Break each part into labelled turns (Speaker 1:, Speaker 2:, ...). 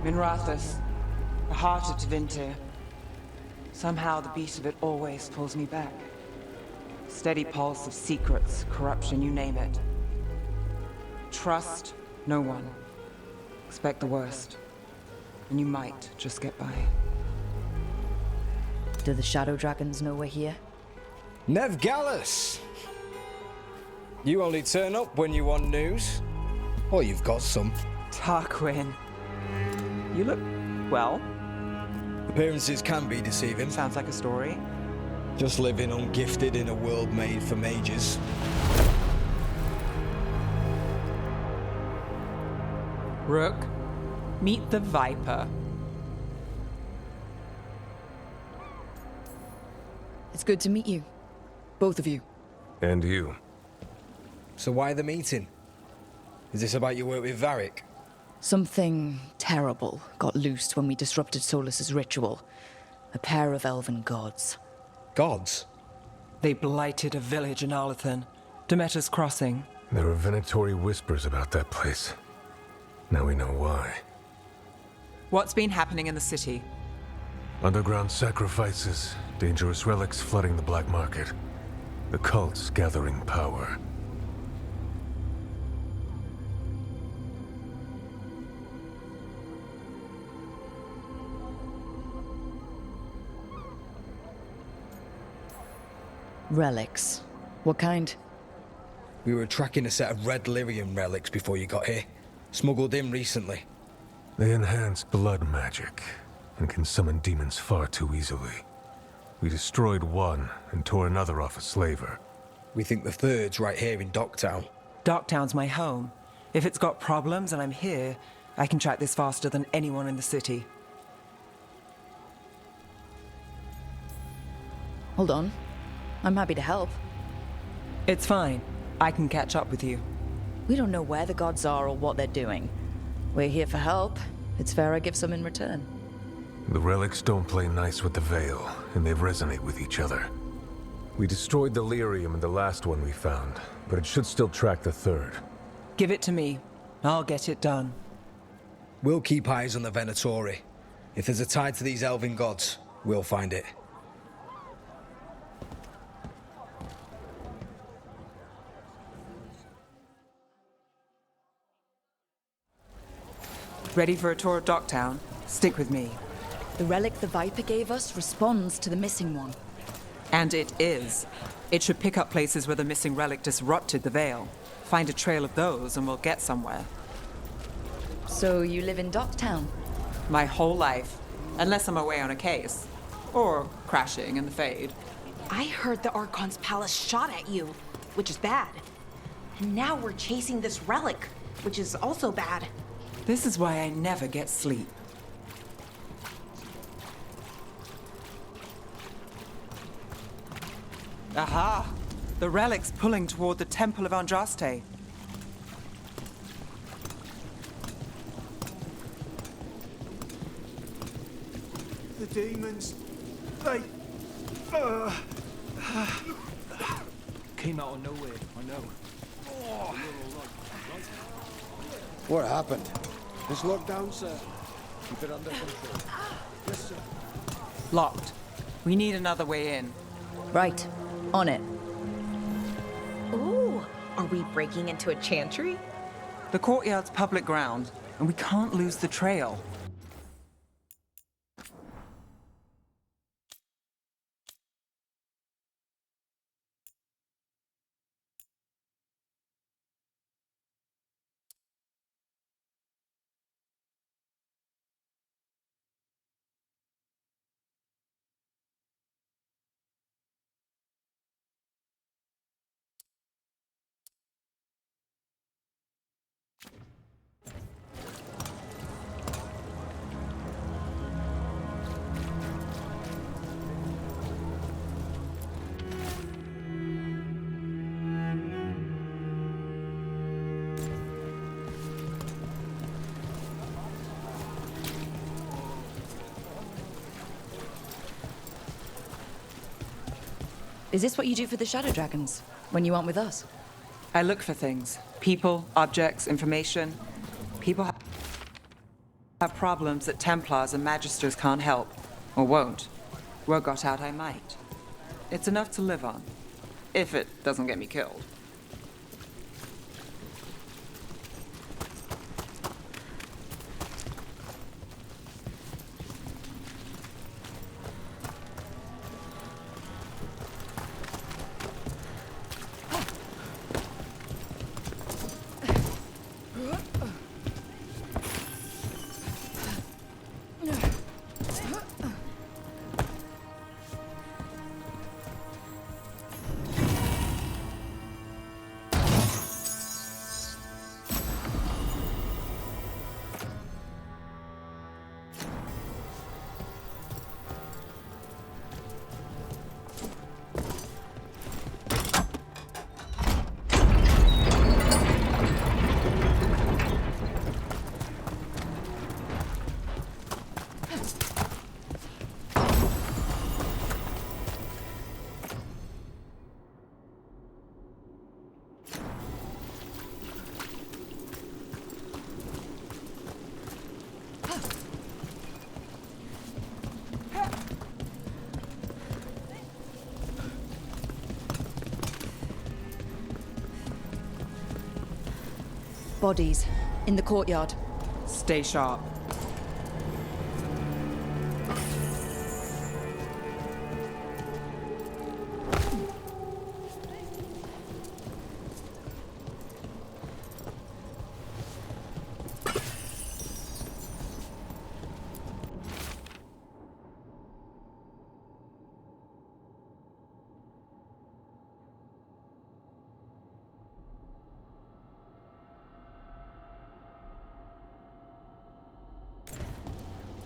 Speaker 1: Minrathous, the heart of Tevinter. Somehow the beat of it always pulls me back. Steady pulse of secrets, corruption, you name it. Trust no one. Expect the worst. And you might just get by.
Speaker 2: Do the Shadow Dragons know we're here?
Speaker 3: Nev Gallus! You only turn up when you want news. Or you've got some.
Speaker 1: Tarquin. You look, well.
Speaker 3: Appearances can be deceiving.
Speaker 1: Sounds like a story.
Speaker 3: Just living ungifted in a world made for mages.
Speaker 1: Rook, meet the Viper.
Speaker 2: It's good to meet you. Both of you.
Speaker 4: And you.
Speaker 3: So why the meeting? Is this about your work with Varric?
Speaker 2: Something terrible got loosed when we disrupted Solus's ritual. A pair of elven gods.
Speaker 3: Gods?
Speaker 1: They blighted a village in Arlethan, Demeter's Crossing.
Speaker 4: There were venatory whispers about that place. Now we know why.
Speaker 1: What's been happening in the city?
Speaker 4: Underground sacrifices, dangerous relics flooding the black market. The cults gathering power.
Speaker 2: Relics. What kind?
Speaker 3: We were tracking a set of red lyrium relics before you got here. Smuggled in recently.
Speaker 4: They enhance blood magic and can summon demons far too easily. We destroyed one and tore another off a slaver.
Speaker 3: We think the third's right here in Docktown.
Speaker 1: Docktown's my home. If it's got problems and I'm here, I can track this faster than anyone in the city.
Speaker 2: Hold on. I'm happy to help.
Speaker 1: It's fine. I can catch up with you.
Speaker 2: We don't know where the gods are or what they're doing. We're here for help. It's fair I give some in return.
Speaker 4: The relics don't play nice with the Veil, and they resonate with each other. We destroyed the lyrium in the last one we found, but it should still track the third.
Speaker 1: Give it to me. I'll get it done.
Speaker 3: We'll keep eyes on the Venatori. If there's a tie to these elven gods, we'll find it.
Speaker 1: Ready for a tour of Docktown? Stick with me.
Speaker 2: The relic the Viper gave us responds to the missing one.
Speaker 1: And it is. It should pick up places where the missing relic disrupted the Veil. Find a trail of those and we'll get somewhere.
Speaker 2: So you live in Docktown?
Speaker 1: My whole life. Unless I'm away on a case. Or crashing in the Fade.
Speaker 5: I heard the Archon's palace shot at you, which is bad. And now we're chasing this relic, which is also bad.
Speaker 1: This is why I never get sleep. Aha! The relic's pulling toward the Temple of Andraste.
Speaker 6: The demons, they... Came out of nowhere, I know.
Speaker 7: What happened? It's locked down, sir. Keep it under control. Yes, sir.
Speaker 1: Locked. We need another way in.
Speaker 2: Right. On it.
Speaker 5: Ooh, are we breaking into a chantry?
Speaker 1: The courtyard's public ground, and we can't lose the trail.
Speaker 2: Is this what you do for the Shadow Dragons, when you aren't with us?
Speaker 1: I look for things. People, objects, information. People have problems that Templars and Magisters can't help, or won't. Word got out I might. It's enough to live on, if it doesn't get me killed.
Speaker 2: Bodies in the courtyard.
Speaker 1: Stay sharp.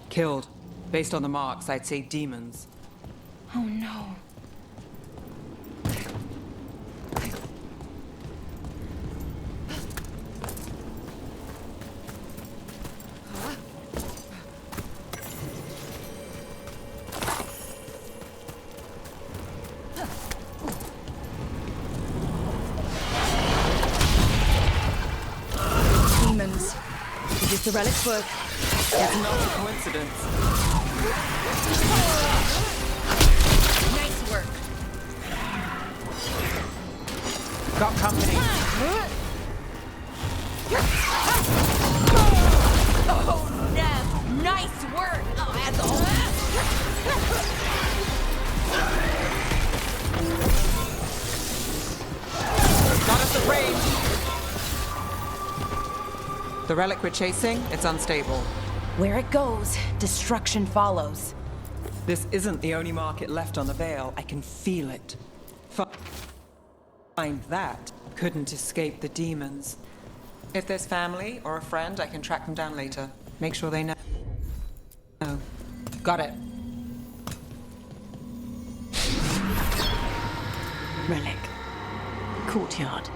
Speaker 1: Killed. Based on the marks, I'd say demons.
Speaker 5: Oh no.
Speaker 2: Demons. Is this the relic's work?
Speaker 1: It's not a coincidence.
Speaker 5: Nice work.
Speaker 1: Got company.
Speaker 5: Oh no! Nice work! Oh, asshole!
Speaker 1: Got us at range. The relic we're chasing, it's unstable.
Speaker 5: Where it goes, destruction follows.
Speaker 1: This isn't the only market left on the Veil. I can feel it. Find that couldn't escape the demons. If there's family or a friend, I can track them down later. Make sure they know. Oh, got it.
Speaker 5: Relic. Courtyard.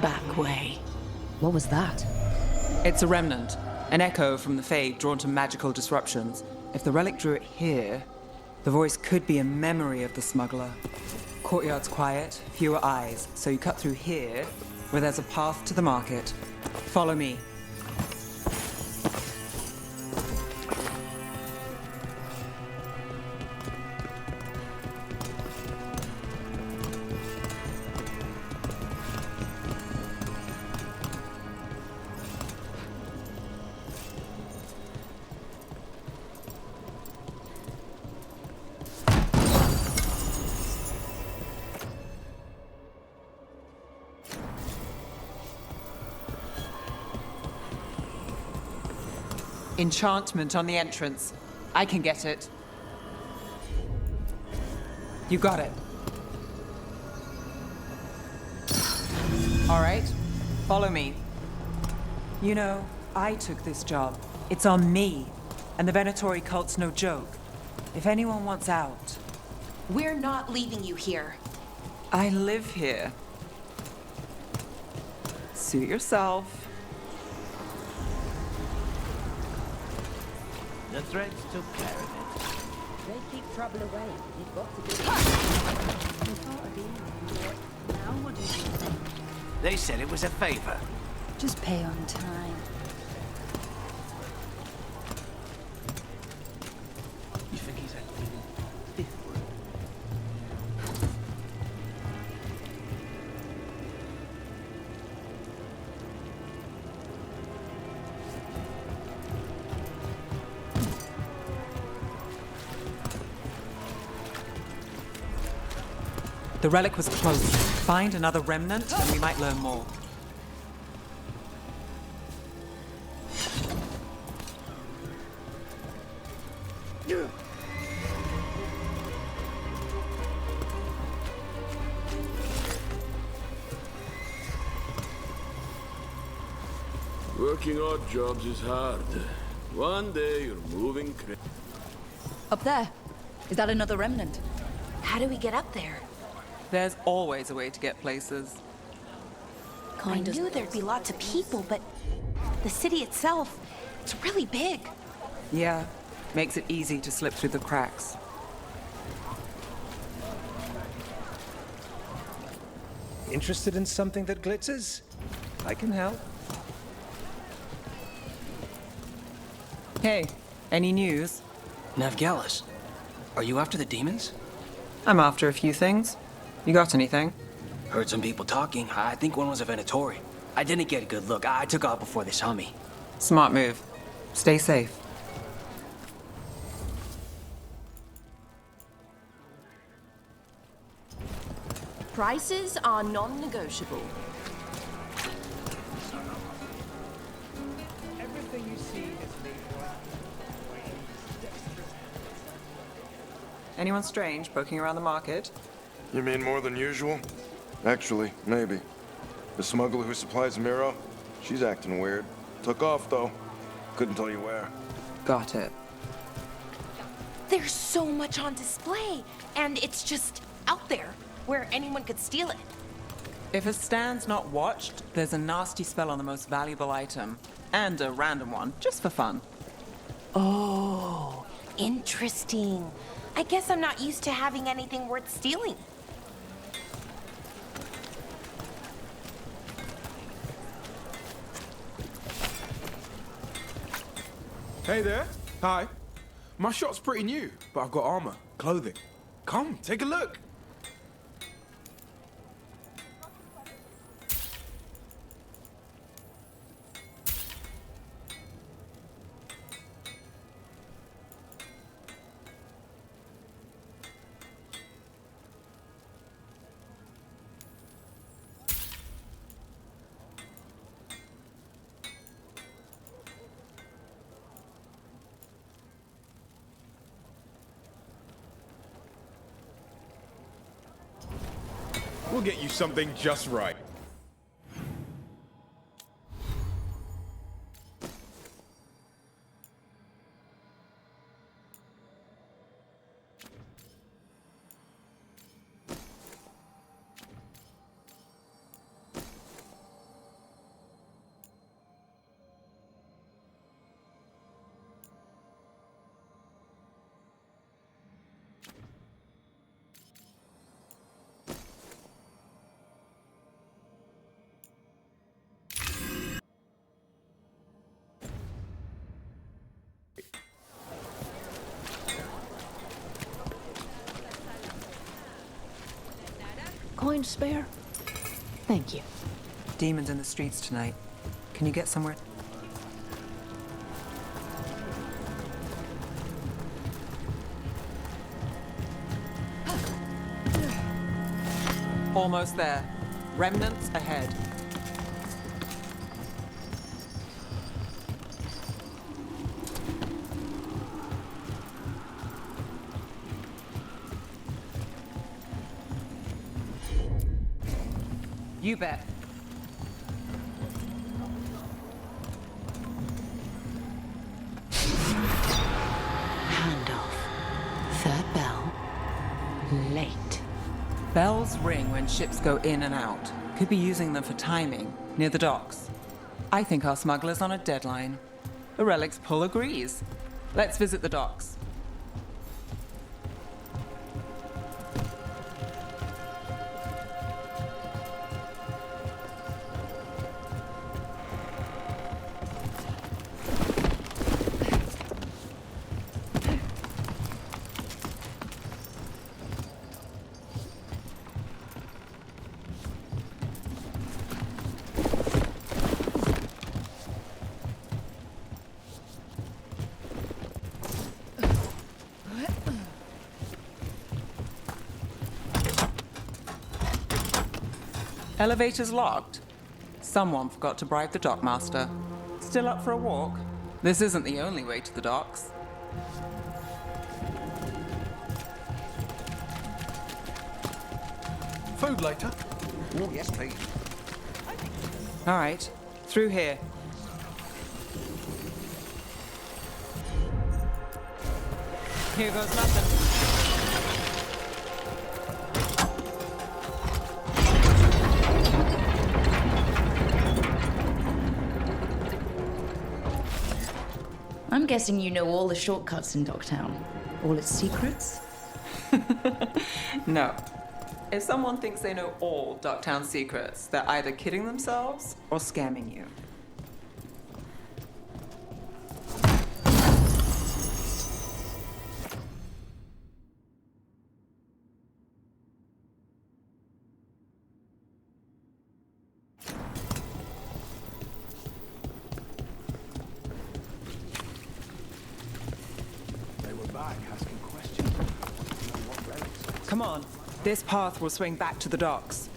Speaker 5: Back way.
Speaker 2: What was that?
Speaker 1: It's a remnant. An echo from the Fade drawn to magical disruptions. If the relic drew it here, the voice could be a memory of the smuggler. Courtyard's quiet, fewer eyes, so you cut through here, where there's a path to the market. Follow me. Enchantment on the entrance. I can get it. You got it. All right, follow me. You know, I took this job. It's on me. And the Venatori cult's no joke. If anyone wants out...
Speaker 5: We're not leaving you here.
Speaker 1: I live here. Suit yourself.
Speaker 8: The threads took care of it.
Speaker 9: They keep trouble away. You've got to do it. Now what do you think?
Speaker 8: They said it was a favor.
Speaker 9: Just pay on time.
Speaker 1: The relic was close. Find another remnant and we might learn more.
Speaker 10: Working odd jobs is hard. One day you're moving
Speaker 2: Up there. Is that another remnant?
Speaker 5: How do we get up there?
Speaker 1: There's always a way to get places.
Speaker 5: I knew there'd be lots of people, but the city itself, it's really big.
Speaker 1: Yeah, makes it easy to slip through the cracks.
Speaker 3: Interested in something that glitters? I can help.
Speaker 1: Hey, any news?
Speaker 6: Navgalis, are you after the demons?
Speaker 1: I'm after a few things. You got anything?
Speaker 6: Heard some people talking. I think one was a Venatori. I didn't get a good look. I took off before they saw me.
Speaker 1: Smart move. Stay safe.
Speaker 5: Prices are non-negotiable.
Speaker 3: Everything you see is made
Speaker 1: Anyone strange poking around the market?
Speaker 11: You mean more than usual? Actually, maybe. The smuggler who supplies Miro, she's acting weird. Took off, though. Couldn't tell you where.
Speaker 1: Got it.
Speaker 5: There's so much on display, and it's just out there, where anyone could steal it.
Speaker 1: If a stand's not watched, there's a nasty spell on the most valuable item. And a random one, just for fun.
Speaker 5: Oh, interesting. I guess I'm not used to having anything worth stealing.
Speaker 12: Hey there. Hi. My shop's pretty new, but I've got armor, clothing. Come, take a look. We'll get you something just right.
Speaker 2: Coin spare? Thank you.
Speaker 1: Demons in the streets tonight. Can you get somewhere? Almost there. Remnants ahead. You bet.
Speaker 2: Handoff. Third bell. Late.
Speaker 1: Bells ring when ships go in and out. Could be using them for timing, near the docks. I think our smuggler's on a deadline. The relic's pull agrees. Let's visit the docks. Elevator's locked. Someone forgot to bribe the dockmaster. Still up for a walk? This isn't the only way to the docks.
Speaker 12: Food later?
Speaker 7: Oh, yes, please.
Speaker 1: All right, through here. Here goes nothing.
Speaker 2: I'm guessing you know all the shortcuts in Dogtown. All its secrets?
Speaker 1: No. If someone thinks they know all Ducktown secrets, they're either kidding themselves or scamming you.
Speaker 12: They were back asking questions. I wanted to know what relics.
Speaker 1: Come on. This path will swing back to the docks.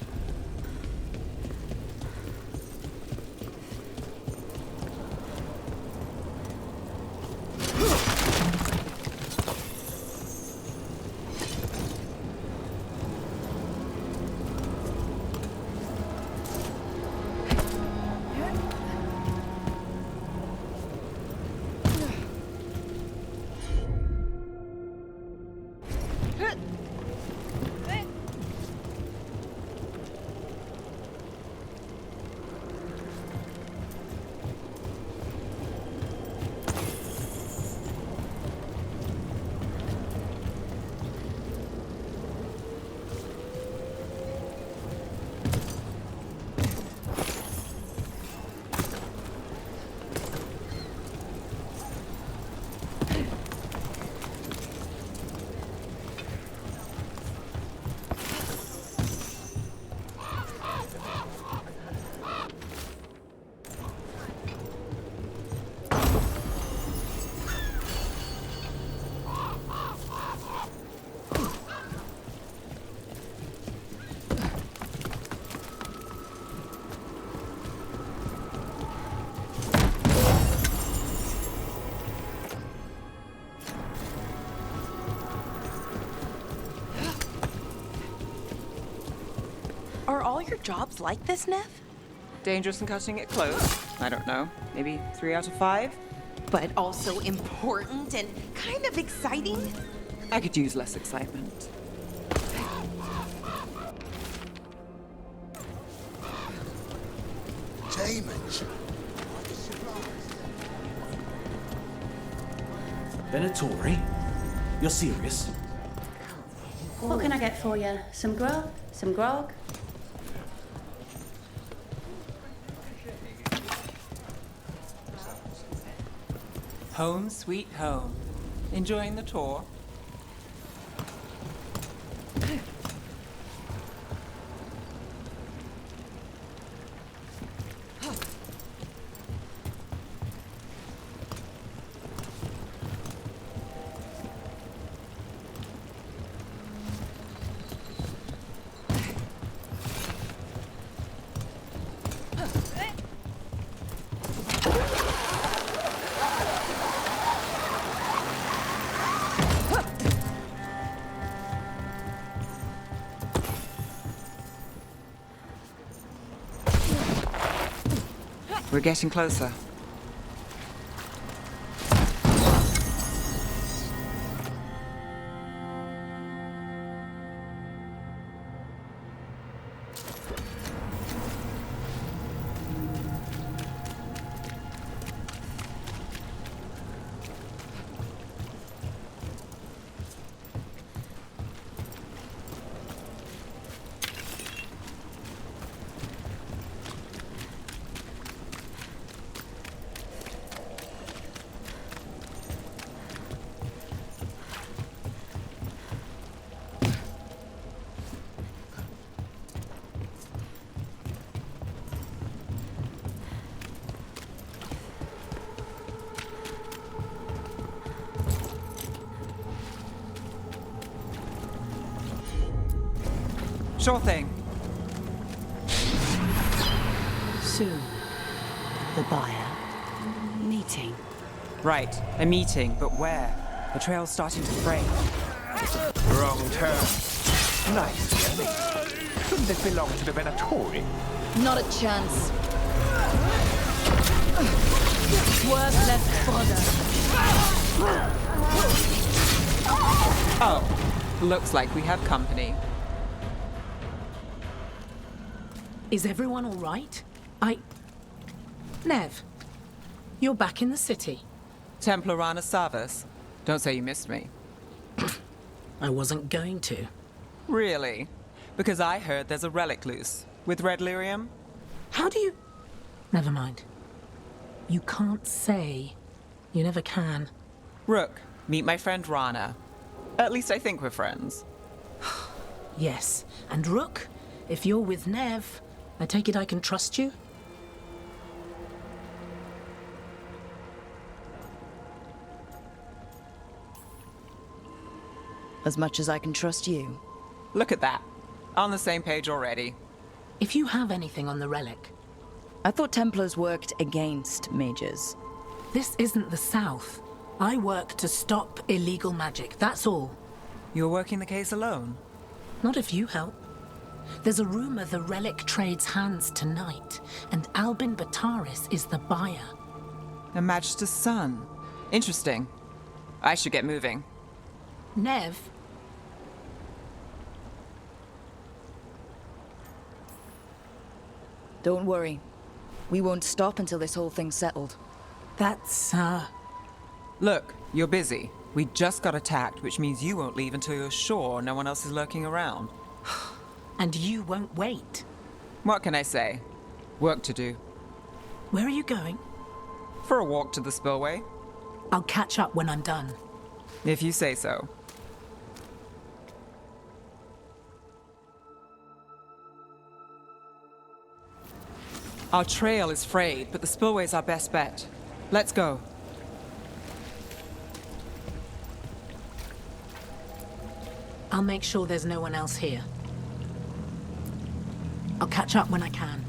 Speaker 5: Are all your jobs like this, Nev?
Speaker 1: Dangerous and cutting it close. I don't know. Maybe 3 out of 5?
Speaker 5: But also important and kind of exciting?
Speaker 1: I could use less excitement.
Speaker 7: Demons.
Speaker 8: Venatori? You're serious?
Speaker 9: What can I get for you? Some grub? Some grog?
Speaker 1: Home sweet home. Enjoying the tour? We're getting closer. Sure thing.
Speaker 13: soon. The buyer meeting.
Speaker 1: Right, a meeting, but where? The trail's starting to fray.
Speaker 12: Wrong turn. Nice, Jenny. Couldn't this belong to the Venatori?
Speaker 2: Not a chance.
Speaker 13: Worthless fodder.
Speaker 1: Oh, looks like we have company.
Speaker 13: Is everyone all right? Nev, you're back in the city.
Speaker 1: Templar Rana Savas. Don't say you missed me.
Speaker 13: I wasn't going to.
Speaker 1: Really? Because I heard there's a relic loose. With red lyrium?
Speaker 13: How do you... Never mind. You can't say. You never can.
Speaker 1: Rook, meet my friend Rana. At least I think we're friends.
Speaker 13: Yes. And Rook, if you're with Nev, I take it I can trust you?
Speaker 2: As much as I can trust you.
Speaker 1: Look at that. On the same page already.
Speaker 13: If you have anything on the relic...
Speaker 2: I thought Templars worked against mages.
Speaker 13: This isn't the South. I work to stop illegal magic, that's all.
Speaker 1: You're working the case alone?
Speaker 13: Not if you help. There's a rumor the relic trades hands tonight, and Albin Bataris is the buyer.
Speaker 1: A Magister's son. Interesting. I should get moving.
Speaker 13: Nev?
Speaker 2: Don't worry. We won't stop until this whole thing's settled.
Speaker 13: That's,
Speaker 1: Look, you're busy. We just got attacked, which means you won't leave until you're sure no one else is lurking around.
Speaker 13: And you won't wait.
Speaker 1: What can I say? Work to do.
Speaker 13: Where are you going?
Speaker 1: For a walk to the spillway.
Speaker 13: I'll catch up when I'm done.
Speaker 1: If you say so. Our trail is frayed, but the spillway's our best bet. Let's go.
Speaker 13: I'll make sure there's no one else here. I'll catch up when I can.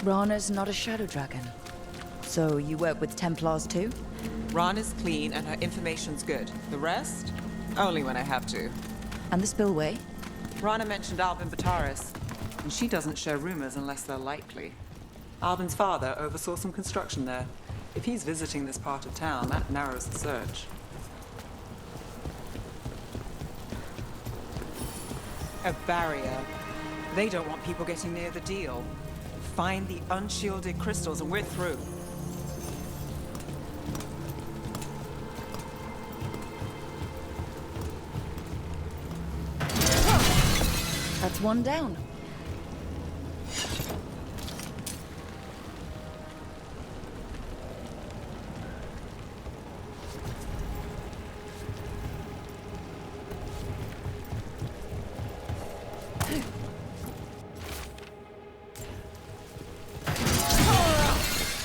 Speaker 2: Rana's not a shadow dragon. So you work with Templars too?
Speaker 1: Rana's clean and her information's good. The rest? Only when I have to.
Speaker 2: And the spillway?
Speaker 1: Rana mentioned Albin Bataris, and she doesn't share rumors unless they're likely. Albin's father oversaw some construction there. If he's visiting this part of town, that narrows the search. A barrier. They don't want people getting near the deal. Find the unshielded crystals and we're through.
Speaker 2: That's one down.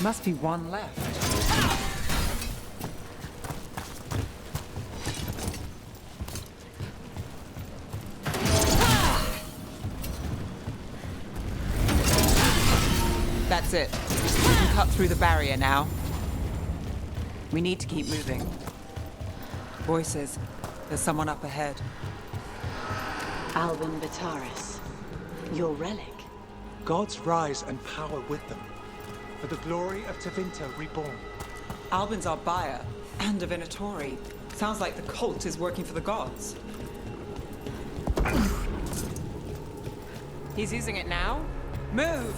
Speaker 1: Must be one left. That's it. We can cut through the barrier now. We need to keep moving. Voices. There's someone up ahead.
Speaker 14: Albin Bataris, your relic.
Speaker 15: Gods rise and power with them, for the glory of Tevinter reborn.
Speaker 1: Albin's our buyer, and Divinatori. Sounds like the cult is working for the gods. He's using it now? Move!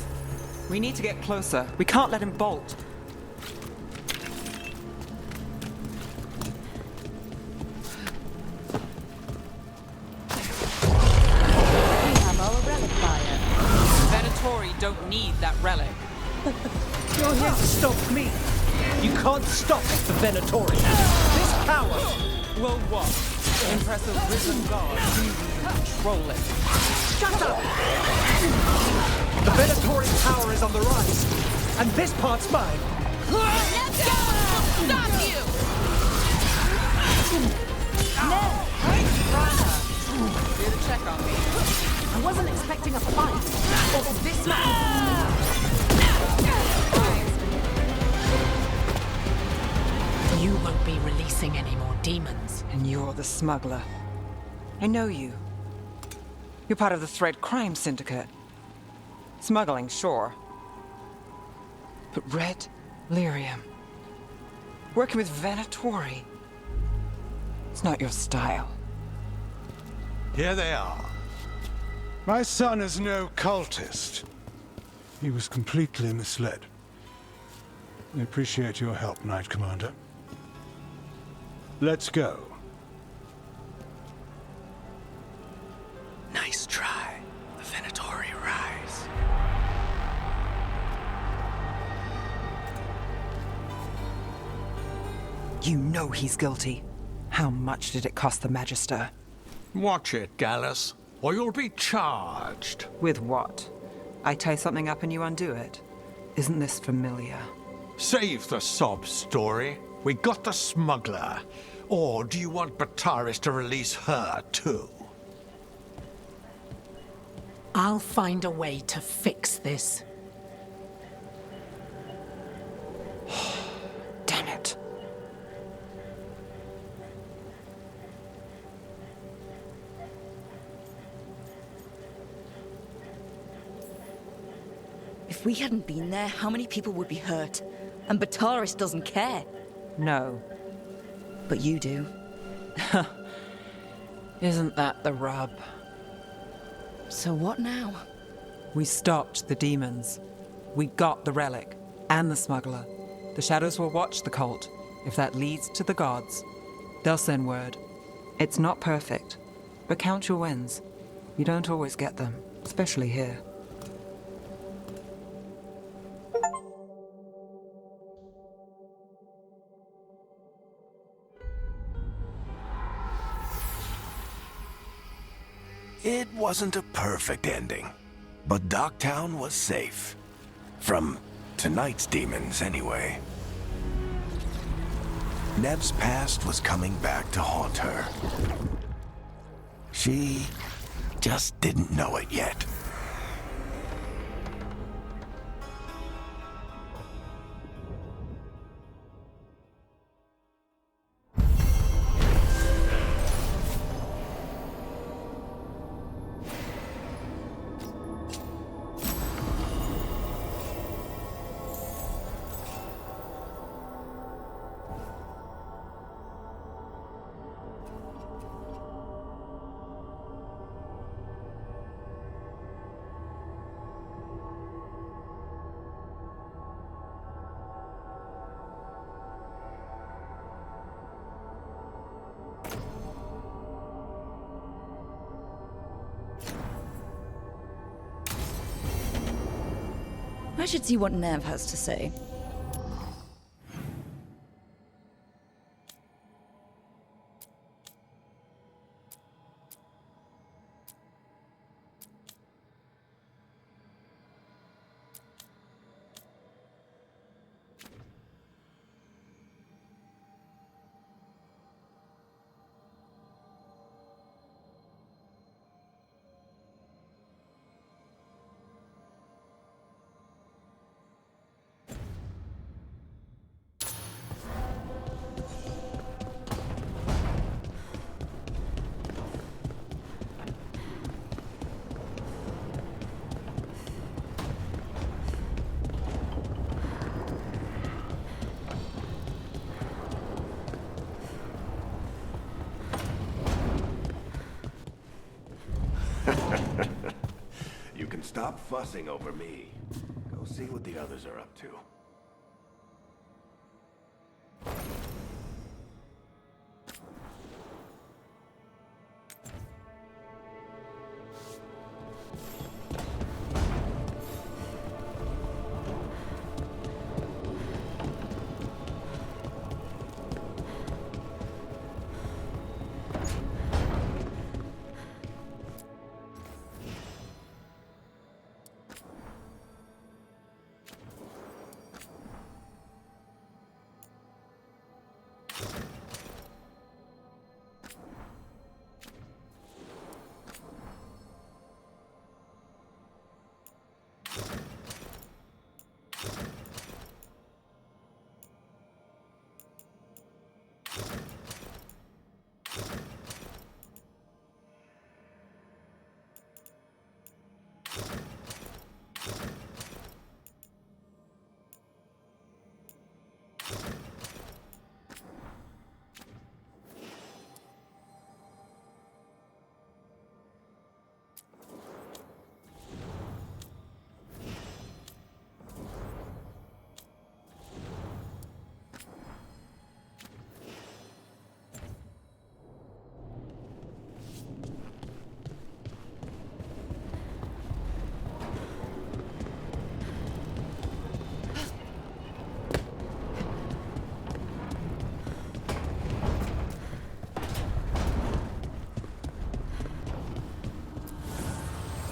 Speaker 1: We need to get closer. We can't let him bolt. Don't need that relic.
Speaker 16: You're here to stop me. You can't stop the Venatori. This power
Speaker 1: will what? Impress a risen god. You control it.
Speaker 16: Shut up! The Venatori power is on the rise, and this part's mine.
Speaker 5: Let's go! Stop you!
Speaker 1: Here to check on me.
Speaker 13: I wasn't expecting a fight. Or this man. You won't be releasing any more demons.
Speaker 1: And you're the smuggler. I know you. You're part of the Thread Crime Syndicate. Smuggling, sure. But Red Lyrium. Working with Venatori. It's not your style.
Speaker 7: Here they are. My son is no cultist. He was completely misled. I appreciate your help, Knight Commander. Let's go.
Speaker 16: Nice try. The Venatori rise.
Speaker 1: You know he's guilty. How much did it cost the Magister?
Speaker 17: Watch it, Gallus, or you'll be charged.
Speaker 1: With what? I tie something up and you undo it? Isn't this familiar?
Speaker 17: Save the sob story. We got the smuggler. Or do you want Bataris to release her, too?
Speaker 13: I'll find a way to fix this.
Speaker 1: Damn it.
Speaker 2: If we hadn't been there, how many people would be hurt? And Bataris doesn't care.
Speaker 1: No.
Speaker 2: But you do.
Speaker 1: Isn't that the rub?
Speaker 2: So what now?
Speaker 1: We stopped the demons. We got the relic. And the smuggler. The shadows will watch the cult. If that leads to the gods, they'll send word. It's not perfect. But count your wins. You don't always get them. Especially here.
Speaker 18: It wasn't a perfect ending, but Docktown was safe. From tonight's demons, anyway. Nev's past was coming back to haunt her. She just didn't know it yet.
Speaker 2: I should see what Nev has to say.
Speaker 18: stop fussing over me. Go see what the others are up to.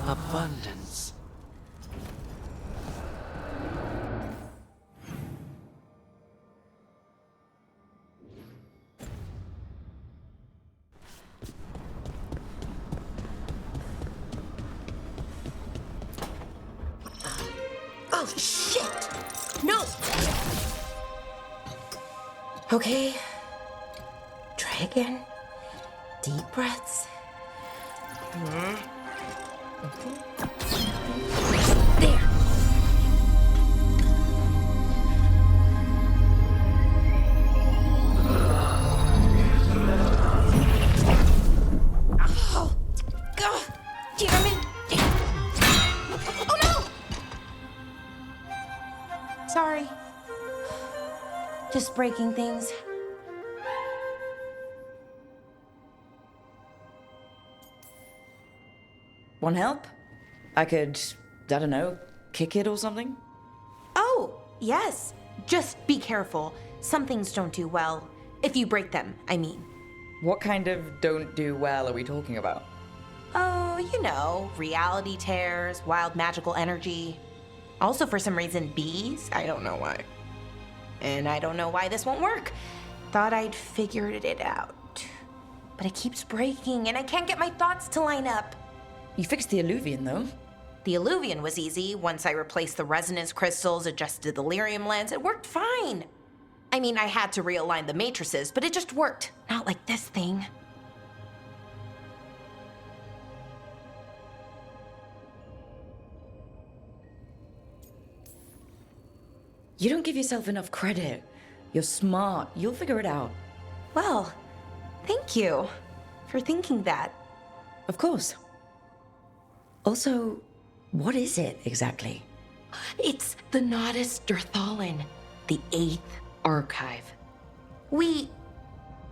Speaker 6: Abundance.
Speaker 5: Oh, shit! No! Okay. Try again. Deep breaths. There. Oh, God, damn it. Oh, no! Sorry. Just breaking things.
Speaker 2: Want help? I could, I don't know, kick it or something?
Speaker 5: Oh, yes. Just be careful. Some things don't do well. If you break them, I mean.
Speaker 2: What kind of don't do well are we talking about?
Speaker 5: Oh, you know, reality tears, wild magical energy. Also, for some reason, bees. I don't know why. And I don't know why this won't work. Thought I'd figured it out. But it keeps breaking, and I can't get my thoughts to line up.
Speaker 2: You fixed the alluvian, though.
Speaker 5: The alluvian was easy. Once I replaced the resonance crystals, adjusted the lyrium lens, it worked fine. I mean, I had to realign the matrices, but it just worked. Not like this thing.
Speaker 2: You don't give yourself enough credit. You're smart. You'll figure it out.
Speaker 5: Well, thank you for thinking that.
Speaker 2: Of course. Also, what is it exactly?
Speaker 5: It's the Nodus Derthalin, the 8th archive.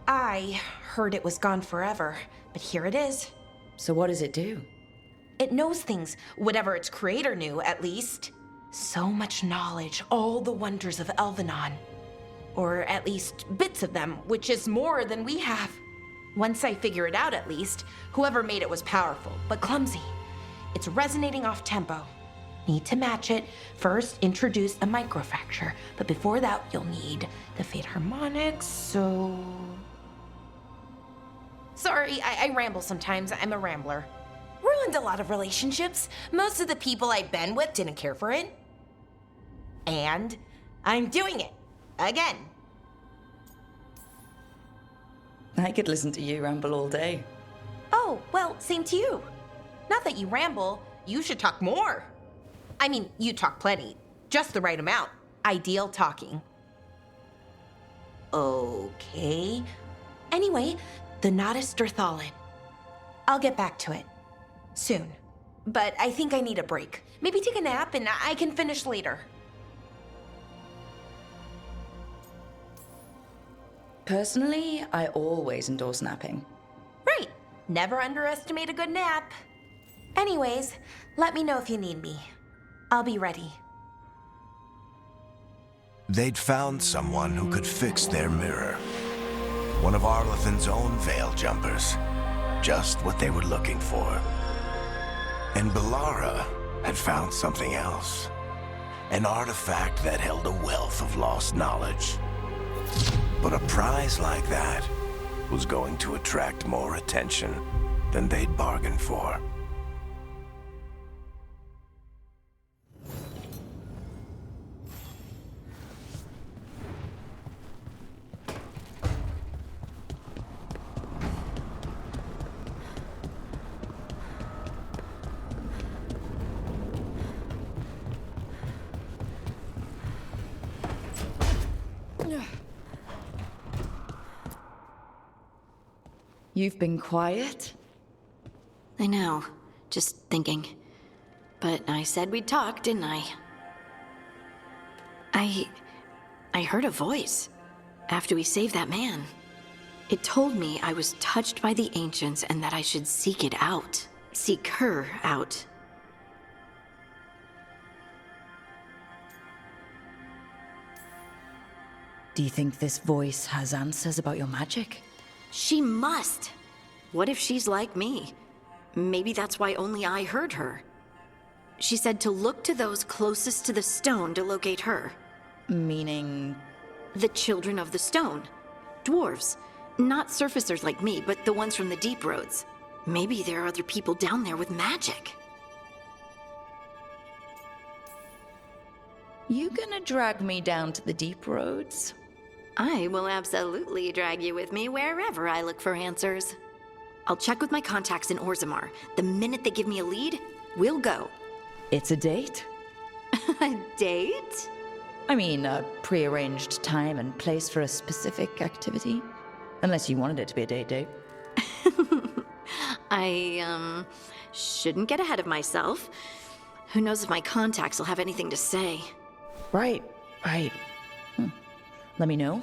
Speaker 5: I heard it was gone forever, but here it is.
Speaker 2: So what does it do?
Speaker 5: It knows things, whatever its creator knew, at least. So much knowledge, all the wonders of Elvenon. Or at least bits of them, which is more than we have. Once I figure it out, at least, whoever made it was powerful, but clumsy. It's resonating off tempo. Need to match it. First, introduce a microfracture, but before that, you'll need the Fate harmonics, so... Sorry, I ramble sometimes. I'm a rambler. Ruined a lot of relationships. Most of the people I've been with didn't care for it. And I'm doing it. Again.
Speaker 2: I could listen to you ramble all day.
Speaker 5: Oh, well, same to you. Not that you ramble, you should talk more. I mean, you talk plenty. Just the right amount. Ideal talking. Okay. Anyway, the Nodus Derthalin. I'll get back to it. Soon. but I think I need a break. Maybe take a nap and I can finish later.
Speaker 2: Personally, I always endorse napping.
Speaker 5: Right. Never underestimate a good nap. Anyways, let me know if you need me. I'll be ready.
Speaker 18: They'd found someone who could fix their mirror. One of Arlathan's own veil jumpers. Just what they were looking for. And Bellara had found something else. An artifact that held a wealth of lost knowledge. But a prize like that was going to attract more attention than they'd bargained for.
Speaker 2: You've been quiet?
Speaker 19: I know. Just thinking. But I said we'd talk, didn't I? I heard a voice after we saved that man. It told me I was touched by the ancients and that I should seek it out. Seek her out.
Speaker 2: Do you think this voice has answers about your magic?
Speaker 19: She must. What if she's like me? Maybe that's why only I heard her. She said to look to those closest to the stone to locate her.
Speaker 2: Meaning?
Speaker 19: The children of the stone. Dwarves. Not surfacers like me, but the ones from the deep roads. Maybe there are other people down there with magic.
Speaker 2: You gonna drag me down to the deep roads?
Speaker 19: I will absolutely drag you with me wherever I look for answers. I'll check with my contacts in Orzammar. The minute they give me a lead, we'll go.
Speaker 2: It's a date?
Speaker 19: A date?
Speaker 2: I mean, a pre-arranged time and place for a specific activity. Unless you wanted it to be a date.
Speaker 19: I, shouldn't get ahead of myself. Who knows if my contacts will have anything to say.
Speaker 2: Right. Let me know.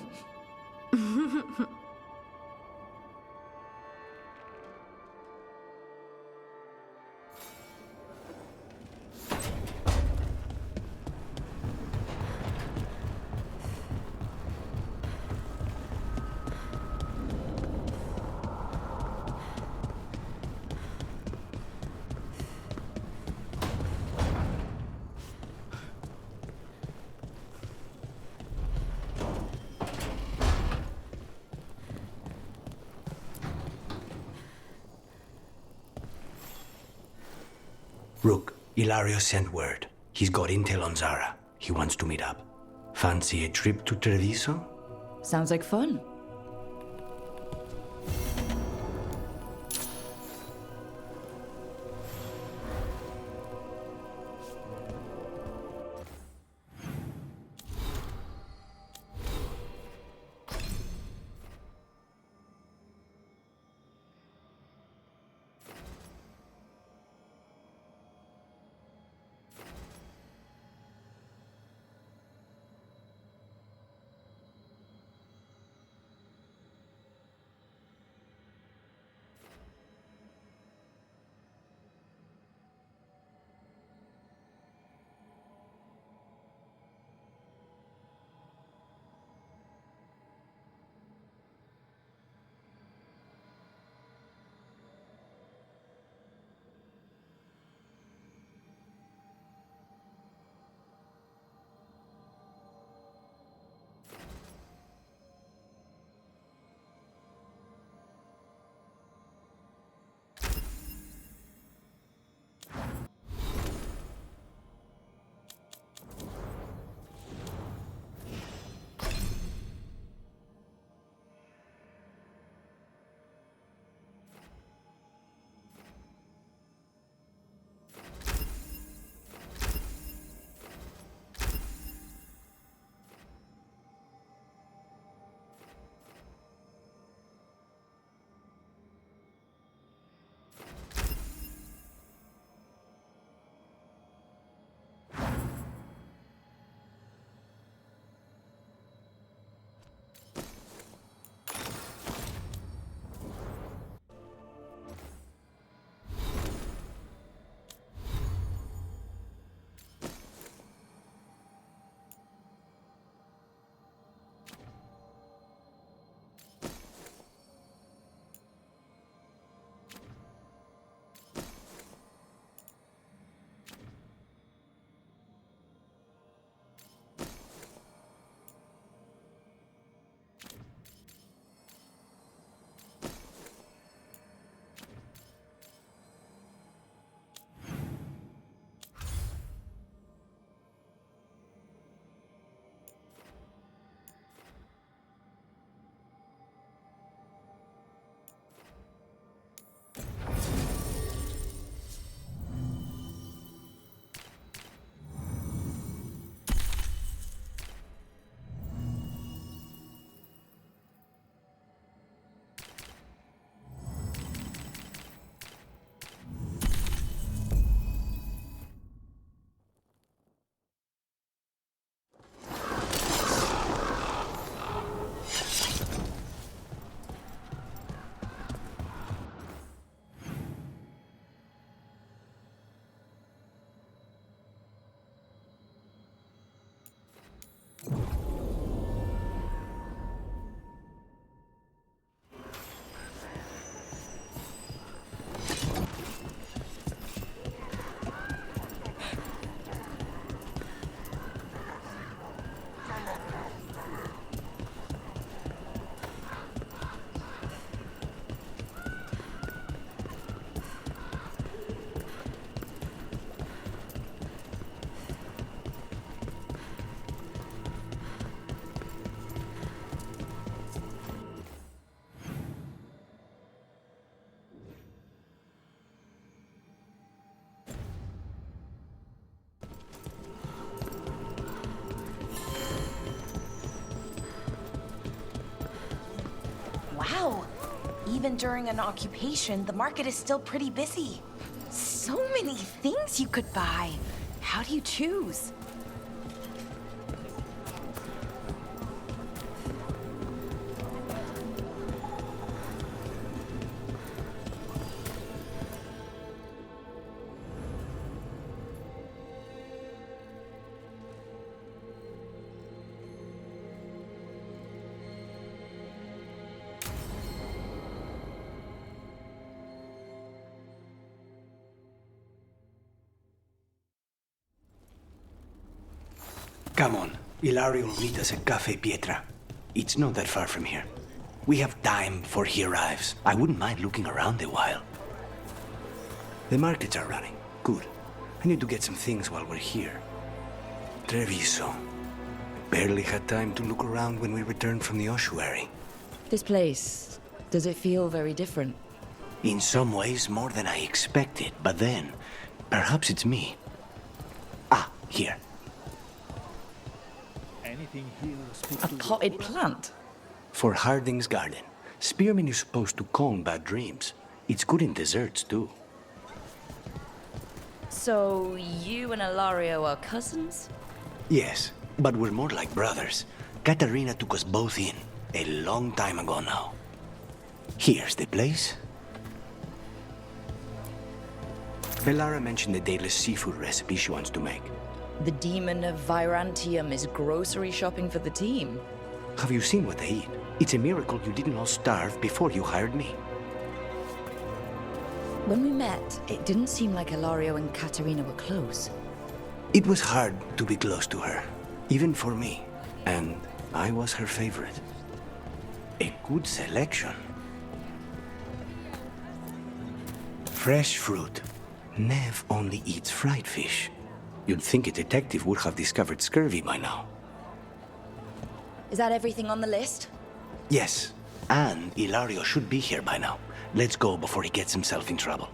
Speaker 6: Rook, Ilario sent word. He's got intel on Zara. He wants to meet up. Fancy a trip to Treviso?
Speaker 2: Sounds like fun.
Speaker 5: even during an occupation, the market is still pretty busy. So many things you could buy. How do you choose?
Speaker 6: Come on, Ilario will meet us at Cafe Pietra. It's not that far from here. We have time before he arrives. I wouldn't mind looking around a while. The markets are running. Good. I need to get some things while we're here. Treviso. Barely had time to look around when we returned from the ossuary.
Speaker 2: This place, does it feel very different?
Speaker 6: In some ways, more than I expected. But then, perhaps it's me. Ah, here.
Speaker 2: A potted plant?
Speaker 6: For Harding's garden. Spearmint is supposed to calm bad dreams. It's good in desserts, too.
Speaker 2: So, you and Ilario are cousins?
Speaker 6: Yes, but we're more like brothers. Katarina took us both in, a long time ago now. Here's the place. Bellara mentioned the dayless seafood recipe she wants to make.
Speaker 2: The demon of Virantium is grocery shopping for the team.
Speaker 6: Have you seen what they eat? It's a miracle you didn't all starve before you hired me.
Speaker 2: When we met, it didn't seem like Ilario and Katarina were close.
Speaker 6: It was hard to be close to her, even for me. And I was her favorite. A good selection. Fresh fruit. Nev only eats fried fish. You'd think a detective would have discovered scurvy by now.
Speaker 2: Is that everything on the list?
Speaker 6: Yes, and Ilario should be here by now. Let's go before he gets himself in trouble.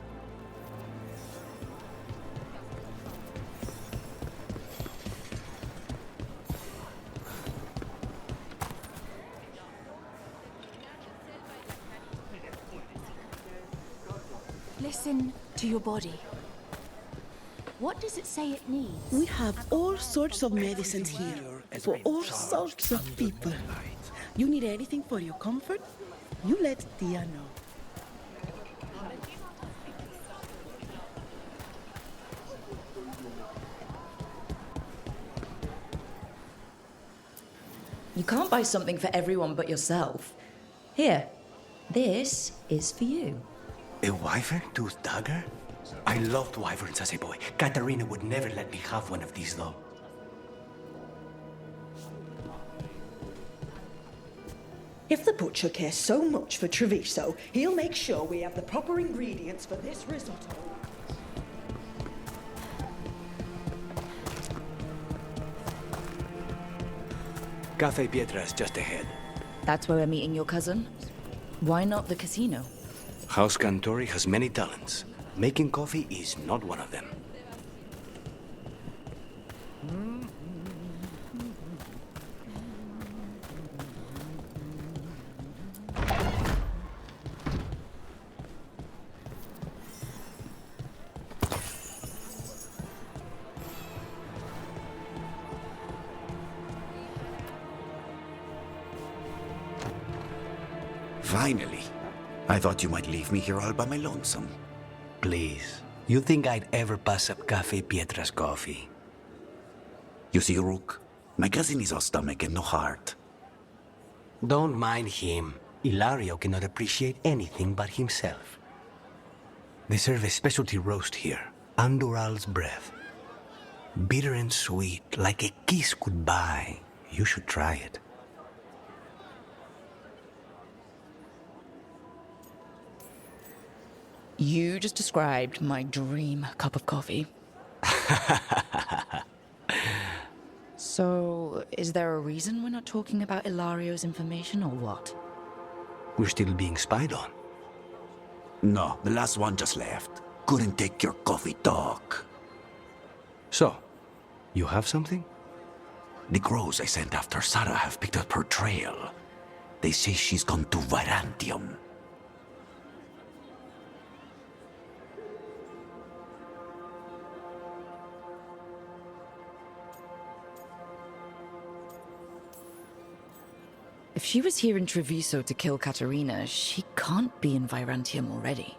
Speaker 20: Listen to your body. What does it say it needs?
Speaker 21: We have all sorts of medicines here for all sorts of people. You need anything for your comfort? You let Tia know.
Speaker 2: You can't buy something for everyone but yourself. Here, this is for you.
Speaker 6: A wyvern tooth dagger? I loved wyverns as a boy. Katarina would never let me have one of these, though.
Speaker 21: If the butcher cares so much for Treviso, he'll make sure we have the proper ingredients for this risotto.
Speaker 6: Cafe Pietra is just ahead.
Speaker 2: That's where we're meeting your cousin? Why not the casino?
Speaker 6: House Cantori has many talents. Making coffee is not one of them.
Speaker 22: Finally. I thought you might leave me here all by my lonesome.
Speaker 6: Please. You think I'd ever pass up Cafe Pietra's coffee?
Speaker 22: You see, Rook, my cousin is all stomach and no heart.
Speaker 6: Don't mind him. Ilario cannot appreciate anything but himself. They serve a specialty roast here, Andoral's breath. Bitter and sweet, like a kiss goodbye. You should try it.
Speaker 2: You just described my dream cup of coffee. So, is there a reason we're not talking about Ilario's information or what?
Speaker 6: We're still being spied on.
Speaker 22: No, the last one just left. Couldn't take your coffee talk.
Speaker 6: So, you have something?
Speaker 22: The crows I sent after Sarah have picked up her trail. They say she's gone to Virantium.
Speaker 2: If she was here in Treviso to kill Katerina, she can't be in Virantium already.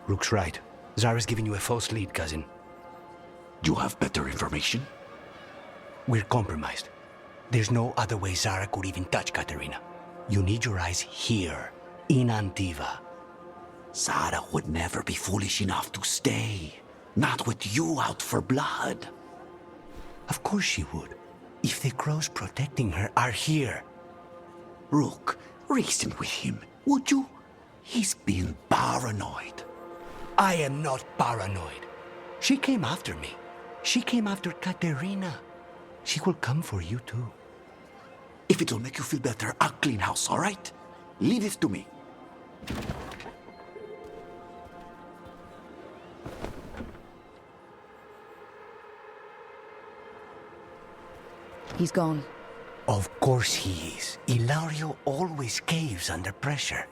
Speaker 6: Rook's right. Zara's giving you a false lead, cousin.
Speaker 22: You have better information?
Speaker 6: We're compromised. There's no other way Zara could even touch Katerina. You need your eyes here, in Antiva.
Speaker 22: Zara would never be foolish enough to stay. Not with you out for blood.
Speaker 6: Of course she would. If the crows protecting her are here.
Speaker 22: Rook, reason with him, would you? He's being paranoid.
Speaker 6: I am not paranoid. She came after me. She came after Katerina. She will come for you too.
Speaker 22: If it'll make you feel better, I'll clean house, all right? Leave this to me.
Speaker 2: He's gone.
Speaker 6: Of course he is. Ilario always caves under pressure.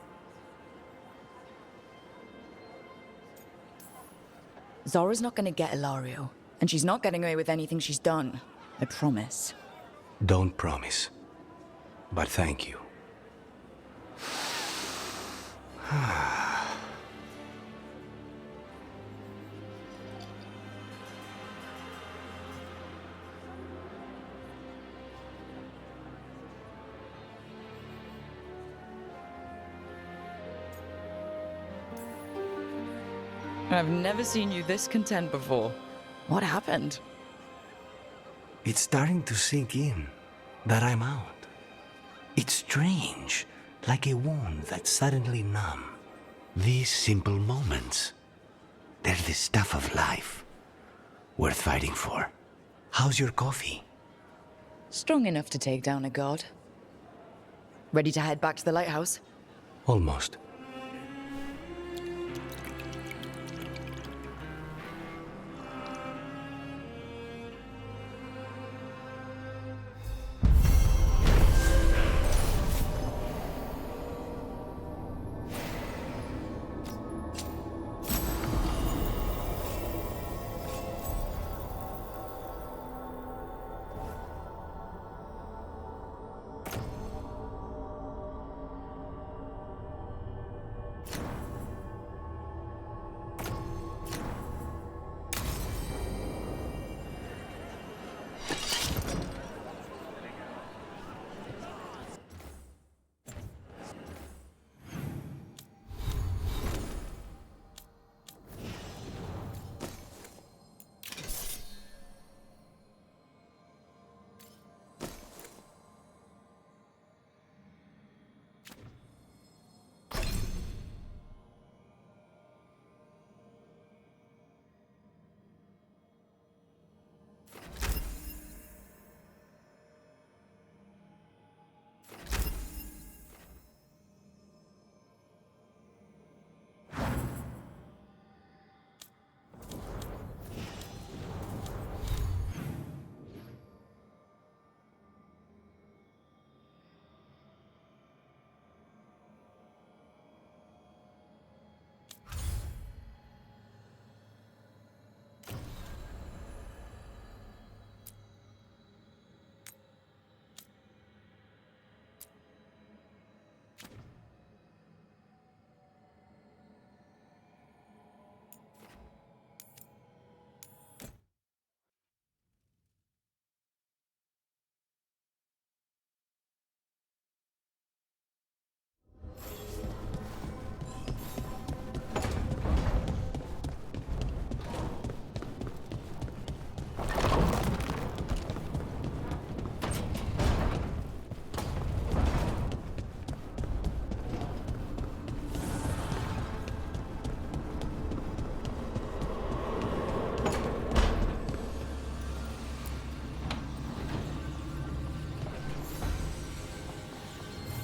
Speaker 2: Zora's not gonna get Ilario, and she's not getting away with anything she's done. I promise.
Speaker 6: Don't promise. But thank you.
Speaker 2: I've never seen you this content before. What happened?
Speaker 6: It's starting to sink in that I'm out. It's strange, like a wound that's suddenly numb. These simple moments, they're the stuff of life, worth fighting for. How's your coffee?
Speaker 2: Strong enough to take down a god. Ready to head back to the lighthouse?
Speaker 6: Almost.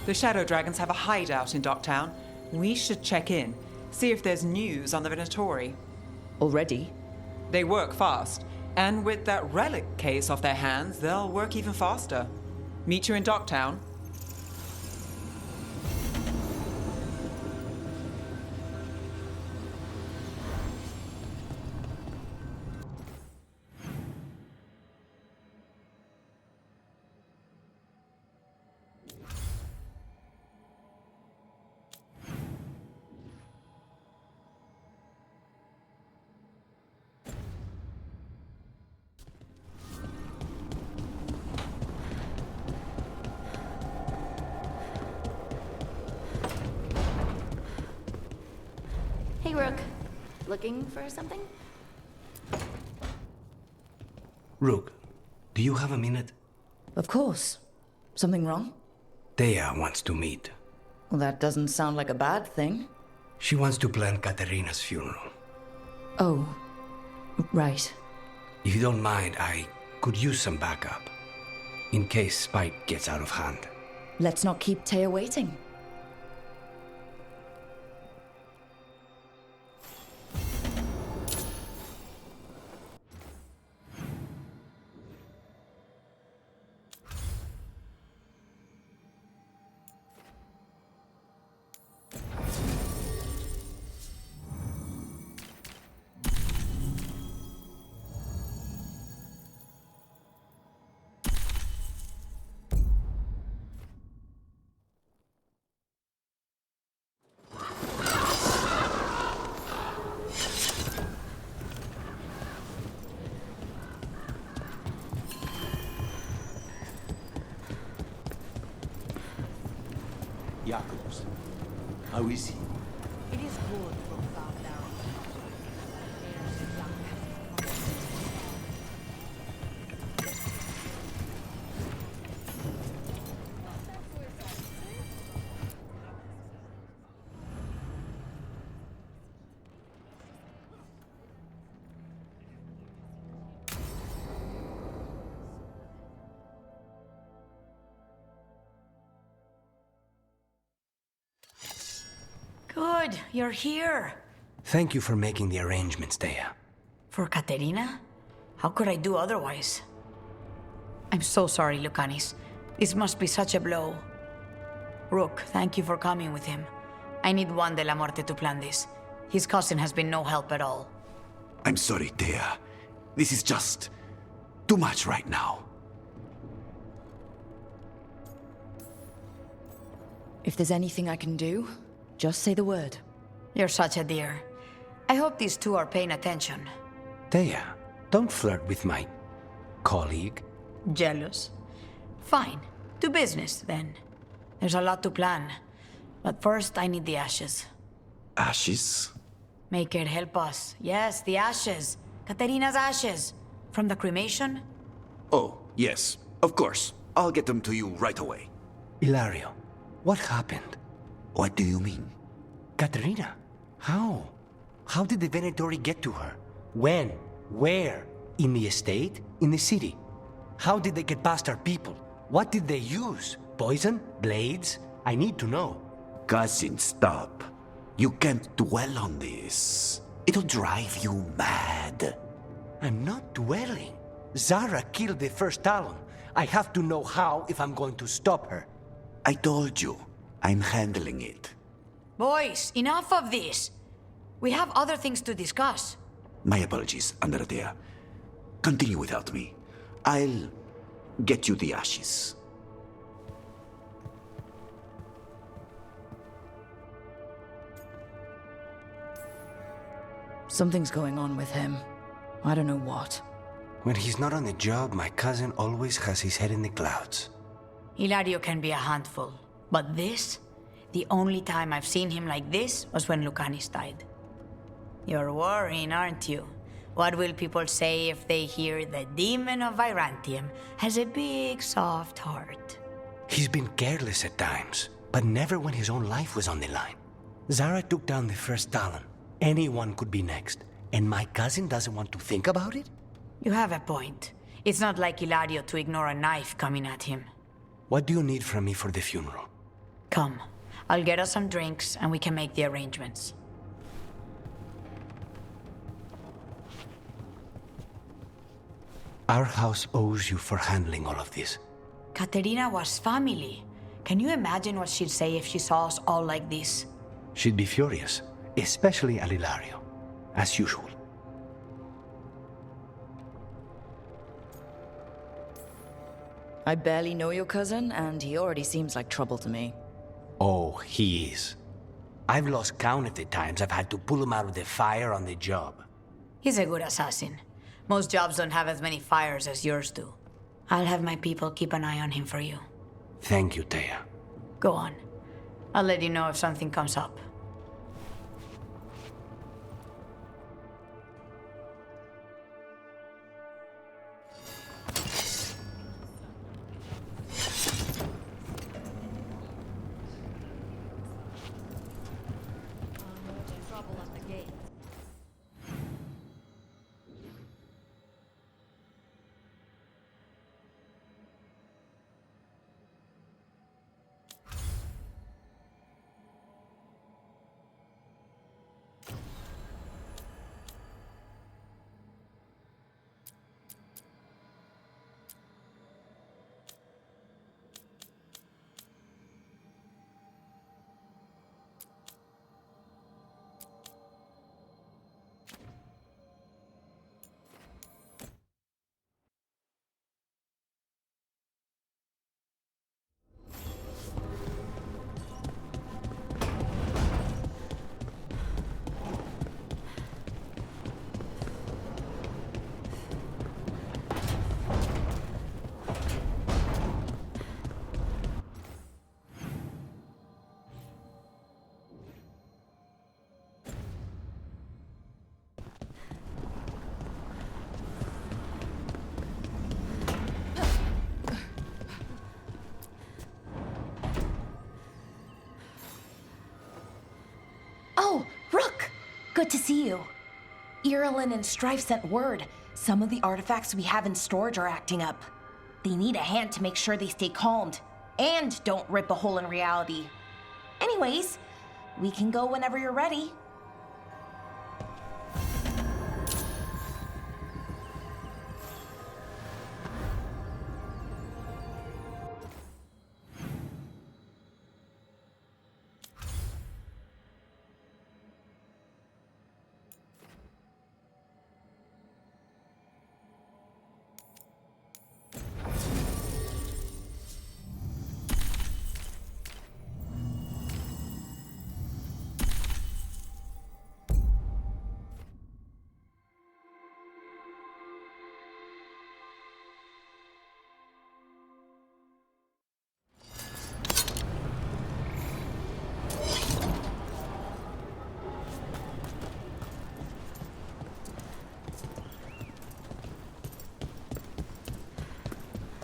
Speaker 1: The Shadow Dragons have a hideout in Docktown. We should check in, see if there's news on the Venatori.
Speaker 2: Already?
Speaker 1: They work fast, and with that relic case off their hands, they'll work even faster. Meet you in Docktown.
Speaker 20: Hey, Rook. Looking for something?
Speaker 6: Rook, do you have a minute?
Speaker 2: Of course. Something wrong?
Speaker 6: Thea wants to meet.
Speaker 2: Well, that doesn't sound like a bad thing.
Speaker 6: She wants to plan Katerina's funeral.
Speaker 2: Oh, right.
Speaker 6: If you don't mind, I could use some backup. In case Spike gets out of hand.
Speaker 2: Let's not keep Taya waiting.
Speaker 22: Jakobs. How is he?
Speaker 14: It is good from down there.
Speaker 4: Good, you're here.
Speaker 6: Thank you for making the arrangements, Thea.
Speaker 4: For Katerina? How could I do otherwise? I'm so sorry, Lucanis. This must be such a blow. Rook, thank you for coming with him. I need Juan de la Muerte to plan this. His cousin has been no help at all.
Speaker 22: I'm sorry, Thea. This is just too much right now.
Speaker 2: If there's anything I can do, just say the word.
Speaker 4: You're such a dear. I hope these two are paying attention.
Speaker 6: Thea, don't flirt with my colleague.
Speaker 4: Jealous? Fine. To business, then. There's a lot to plan. But first, I need the ashes.
Speaker 22: Ashes?
Speaker 4: Make it help us. Yes, the ashes. Katerina's ashes. From the cremation?
Speaker 22: Oh, yes, of course. I'll get them to you right away.
Speaker 6: Ilario, what happened?
Speaker 22: What do you mean?
Speaker 6: Katerina, how? How did the Venatori get to her? When? Where? In the estate? In the city? How did they get past our people? What did they use? Poison? Blades? I need to know.
Speaker 22: Cousin, stop. You can't dwell on this. It'll drive you mad.
Speaker 6: I'm not dwelling. Zara killed the first Talon. I have to know how if I'm going to stop her.
Speaker 22: I told you. I'm handling it.
Speaker 4: Boys, enough of this. We have other things to discuss.
Speaker 22: My apologies, Andrea. Continue without me. I'll get you the ashes.
Speaker 2: Something's going on with him. I don't know what.
Speaker 6: When he's not on the job, my cousin always has his head in the clouds.
Speaker 4: Hilario can be a handful. But this? The only time I've seen him like this was when Lucanis died. You're worrying, aren't you? What will people say if they hear the demon of Virantium has a big, soft heart?
Speaker 6: He's been careless at times, but never when his own life was on the line. Zara took down the first Talon. Anyone could be next. And my cousin doesn't want to think about it?
Speaker 4: You have a point. It's not like Hilario to ignore a knife coming at him.
Speaker 6: What do you need from me for the funeral?
Speaker 4: Come. I'll get us some drinks and we can make the arrangements.
Speaker 6: Our house owes you for handling all of this.
Speaker 4: Katerina was family. Can you imagine what she'd say if she saw us all like this?
Speaker 6: She'd be furious, especially at Hilario, as usual.
Speaker 2: I barely know your cousin, and he already seems like trouble to me.
Speaker 6: Oh, he is. I've lost count of the times I've had to pull him out of the fire on the job.
Speaker 4: He's a good assassin. Most jobs don't have as many fires as yours do. I'll have my people keep an eye on him for you.
Speaker 6: Thank you, Thea.
Speaker 4: Go on. I'll let you know if something comes up.
Speaker 5: Good to see you. Irulan and Strife sent word. Some of the artifacts we have in storage are acting up. They need a hand to make sure they stay calmed and don't rip a hole in reality. Anyways, we can go whenever you're ready.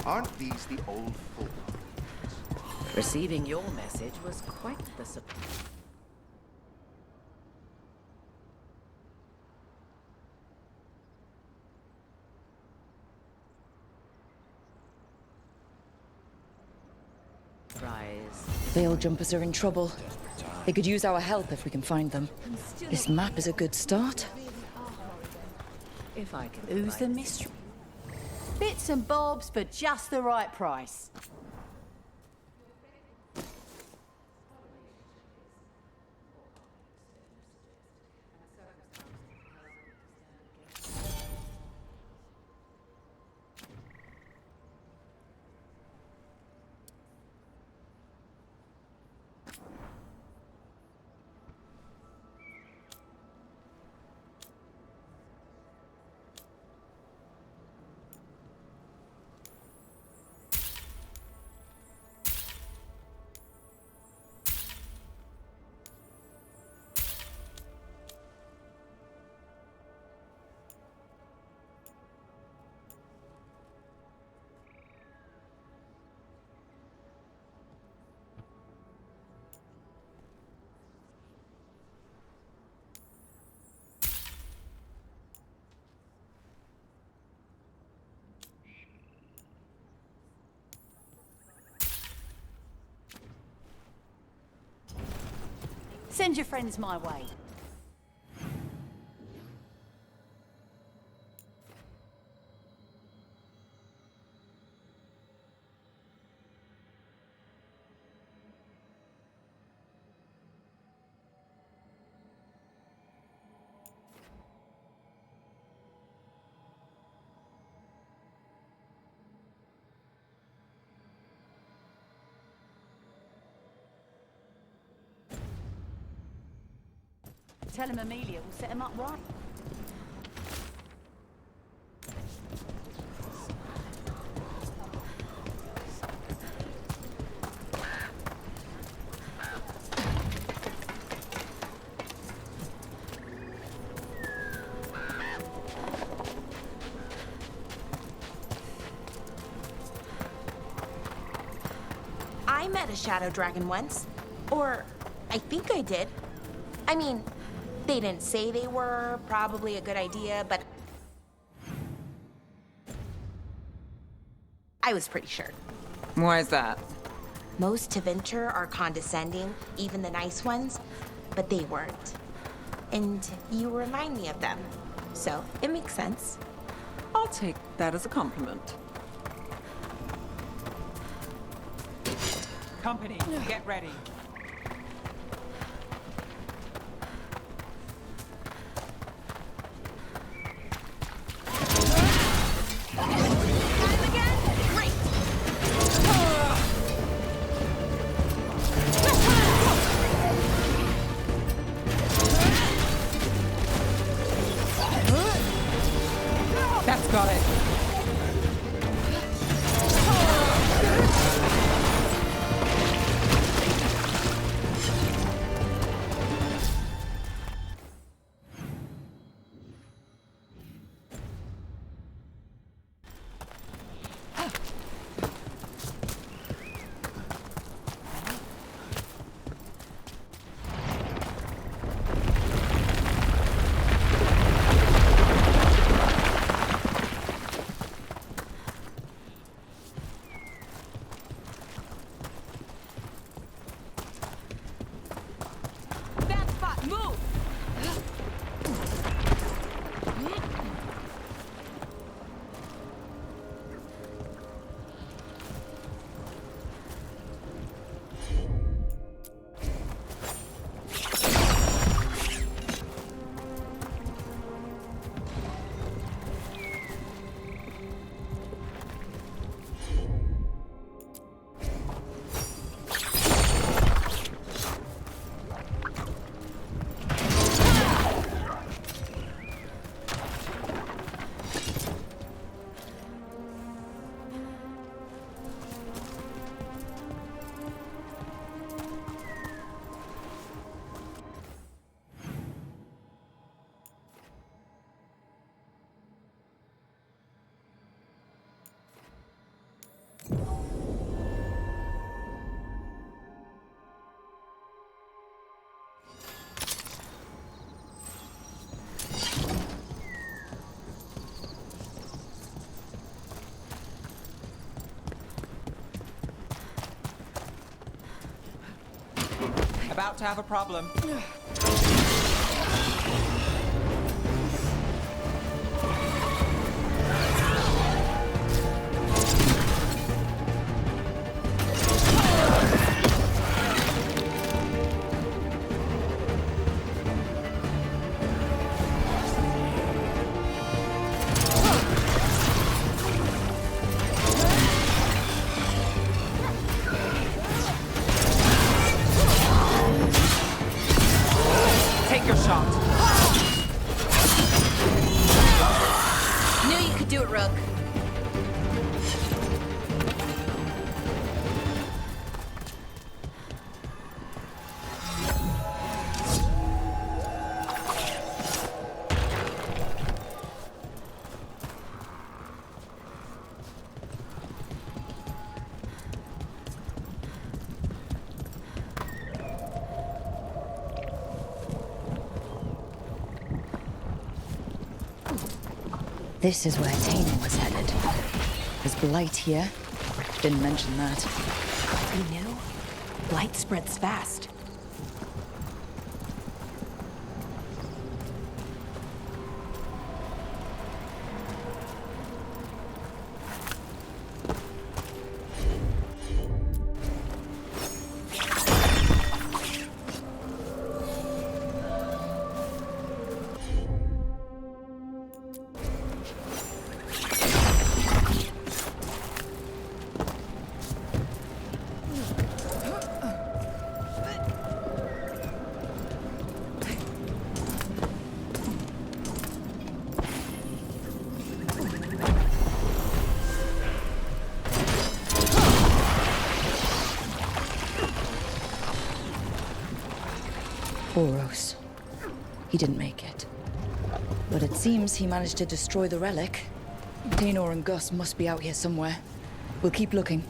Speaker 3: Aren't these the old folk?
Speaker 10: Receiving your message was quite the surprise.
Speaker 2: Veil jumpers are in trouble. They could use our help if we can find them. This map is a good start.
Speaker 10: If I can.
Speaker 20: Who's the mystery? Bits and bobs for just the right price. Send your friends my way. Tell him Amelia will set him up right.
Speaker 5: I met a shadow dragon once. Or, I think I did. I mean, they didn't say they were, probably a good idea, but I was pretty sure.
Speaker 1: Why is that?
Speaker 5: Most Tevinter are condescending, even the nice ones, but they weren't. And you remind me of them, so it makes sense.
Speaker 1: I'll take that as a compliment. Company, get ready. That's got it. about to have a problem.
Speaker 2: This is where Taino was headed. There's blight here. Didn't mention that.
Speaker 5: You knew? Blight spreads fast.
Speaker 2: Boros. He didn't make it. But it seems he managed to destroy the relic. Tainor and Gus must be out here somewhere. We'll keep looking.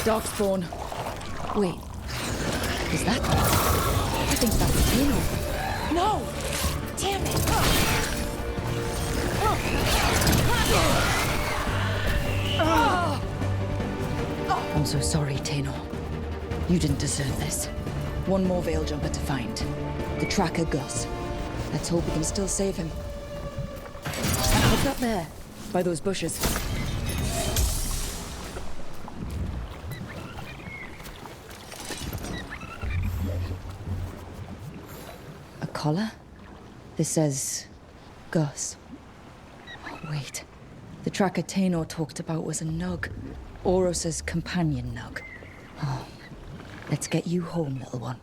Speaker 2: Darkspawn. Wait. Is that? I think that's Taino.
Speaker 5: No! Damn it!
Speaker 2: I'm so sorry, Taino. You didn't deserve this. One more Veil Jumper to find. The tracker Gus. Let's hope we can still save him. What's up there? By those bushes. Collar? This says Gus. Oh, wait. The tracker Tenor talked about was a nug. Oros's companion nug. Oh, let's get you home, little one.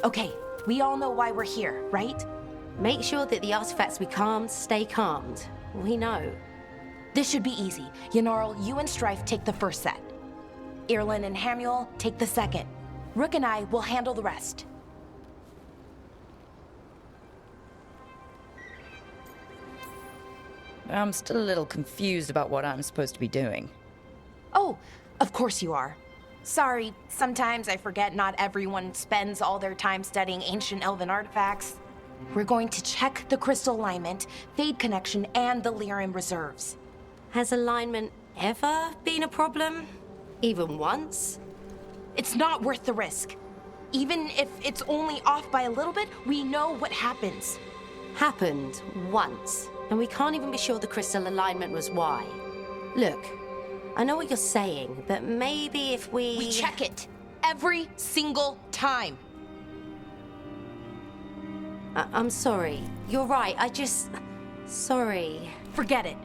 Speaker 5: Okay, we all know why we're here, right?
Speaker 8: Make sure that the artifacts we calmed stay calmed. We know.
Speaker 5: This should be easy. Yanarl, you and Strife take the first set. Irlin and Hamuel take the second. Rook and I will handle the rest.
Speaker 2: I'm still a little confused about what I'm supposed to be doing.
Speaker 5: Oh, of course you are. Sorry, sometimes I forget not everyone spends all their time studying ancient elven artifacts. We're going to check the crystal alignment, fade connection, and the lyrium reserves.
Speaker 8: Has alignment ever been a problem? Even once?
Speaker 5: It's not worth the risk. Even if it's only off by a little bit, we know what happens.
Speaker 8: Happened once, and we can't even be sure the crystal alignment was why. Look, I know what you're saying, but maybe if we...
Speaker 5: We check it every single time.
Speaker 8: I'm sorry. You're right, Sorry.
Speaker 5: Forget it.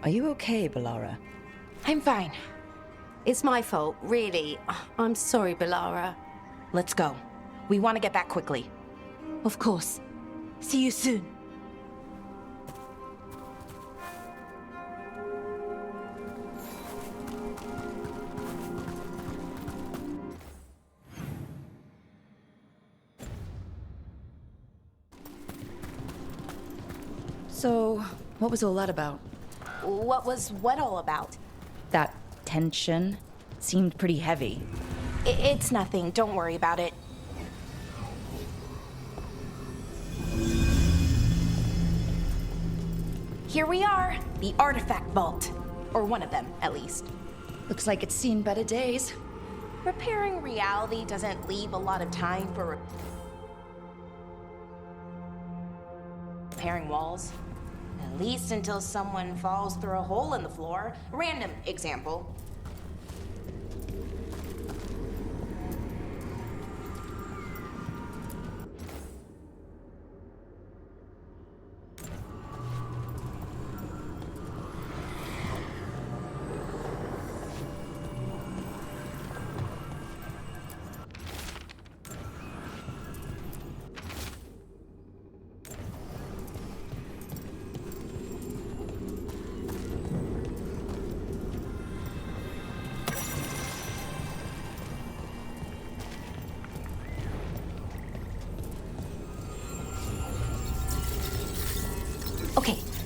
Speaker 2: Are you okay, Balara?
Speaker 5: I'm fine.
Speaker 8: It's my fault, really. I'm sorry, Balara.
Speaker 5: Let's go. We want to get back quickly.
Speaker 8: Of course.
Speaker 5: See you soon.
Speaker 2: So, what was all that about?
Speaker 5: What was what all about?
Speaker 2: That tension seemed pretty heavy.
Speaker 5: It's nothing. Don't worry about it. Here we are, the artifact vault. Or one of them, at least.
Speaker 2: Looks like it's seen better days.
Speaker 5: Repairing reality doesn't leave a lot of time for repairing walls. At least until someone falls through a hole in the floor. Random example.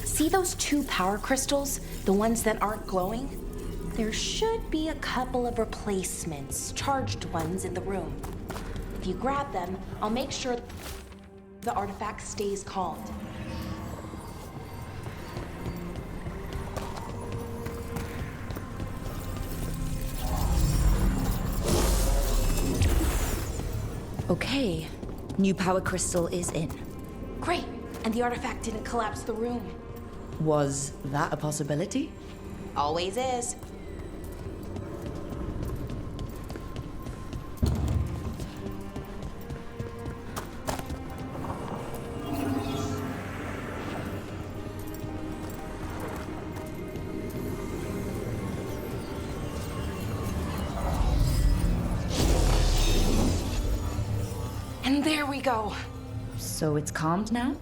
Speaker 5: See those two power crystals? The ones that aren't glowing? There should be a couple of replacements, charged ones in the room. If you grab them, I'll make sure the artifact stays calmed.
Speaker 2: Okay, new power crystal is in.
Speaker 5: Great, and the artifact didn't collapse the room.
Speaker 2: Was that a possibility?
Speaker 5: Always is. And there we go.
Speaker 2: So it's calmed now?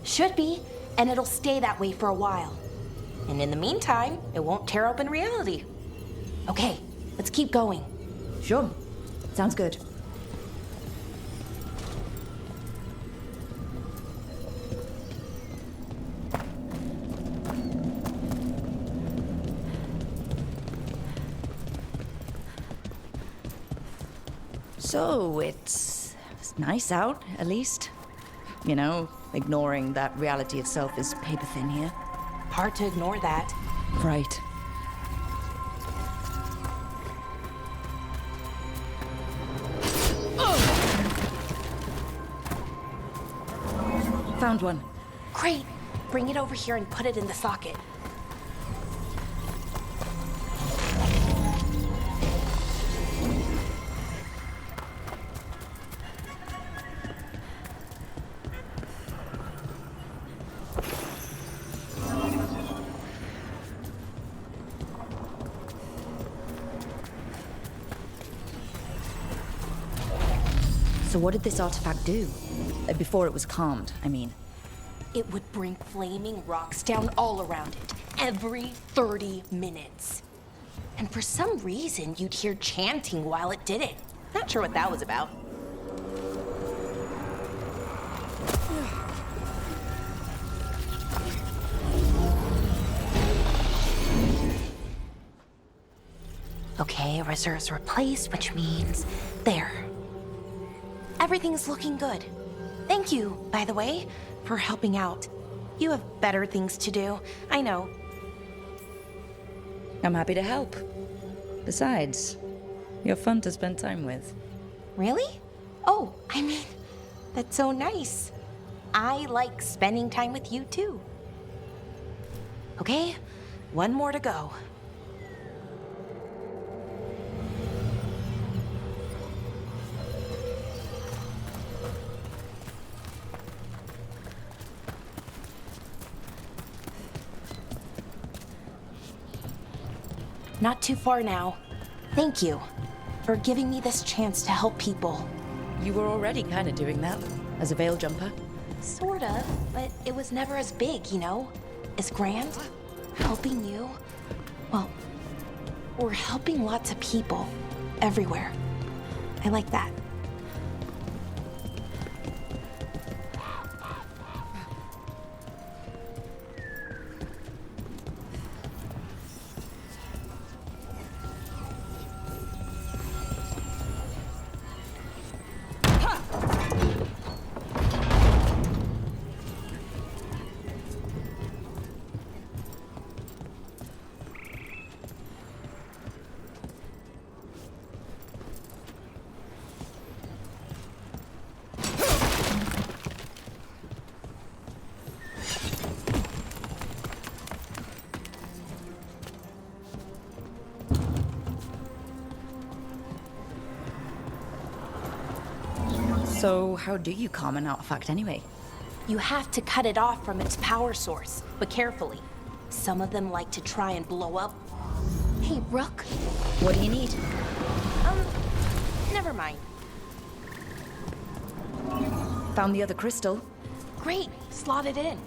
Speaker 5: Should be. And it'll stay that way for a while. And in the meantime, it won't tear open reality. Okay, Let's keep going.
Speaker 2: Sure. Sounds good. So, it's nice out, at least. You know, ignoring that reality itself is paper thin here.
Speaker 5: Hard to ignore that.
Speaker 2: Right. Found one.
Speaker 5: Great. Bring it over here and put it in the socket.
Speaker 2: So what did this artifact do? Before it was calmed, I mean.
Speaker 5: It would bring flaming rocks down all around it, every 30 minutes. And for some reason, you'd hear chanting while it did it. Not sure what that was about. Okay, reserves replaced, which means there. Everything's looking good. Thank you, by the way, for helping out. You have better things to do, I know.
Speaker 2: I'm happy to help. Besides, you're fun to spend time with.
Speaker 5: Really? Oh, I mean, that's so nice. I like spending time with you too. Okay, one more to go. Not too far now. Thank you for giving me this chance to help people.
Speaker 2: You were already kind of doing that, as a veil jumper.
Speaker 5: Sort of, but it was never as big, you know? As grand. Helping you. Well, we're helping lots of people. Everywhere. I like that.
Speaker 2: So, how do you calm an artifact anyway?
Speaker 5: You have to cut it off from its power source, but carefully. Some of them like to try and blow up. Hey, Rook.
Speaker 2: What do you need?
Speaker 5: Never mind.
Speaker 2: Found the other crystal.
Speaker 5: Great, slot it in.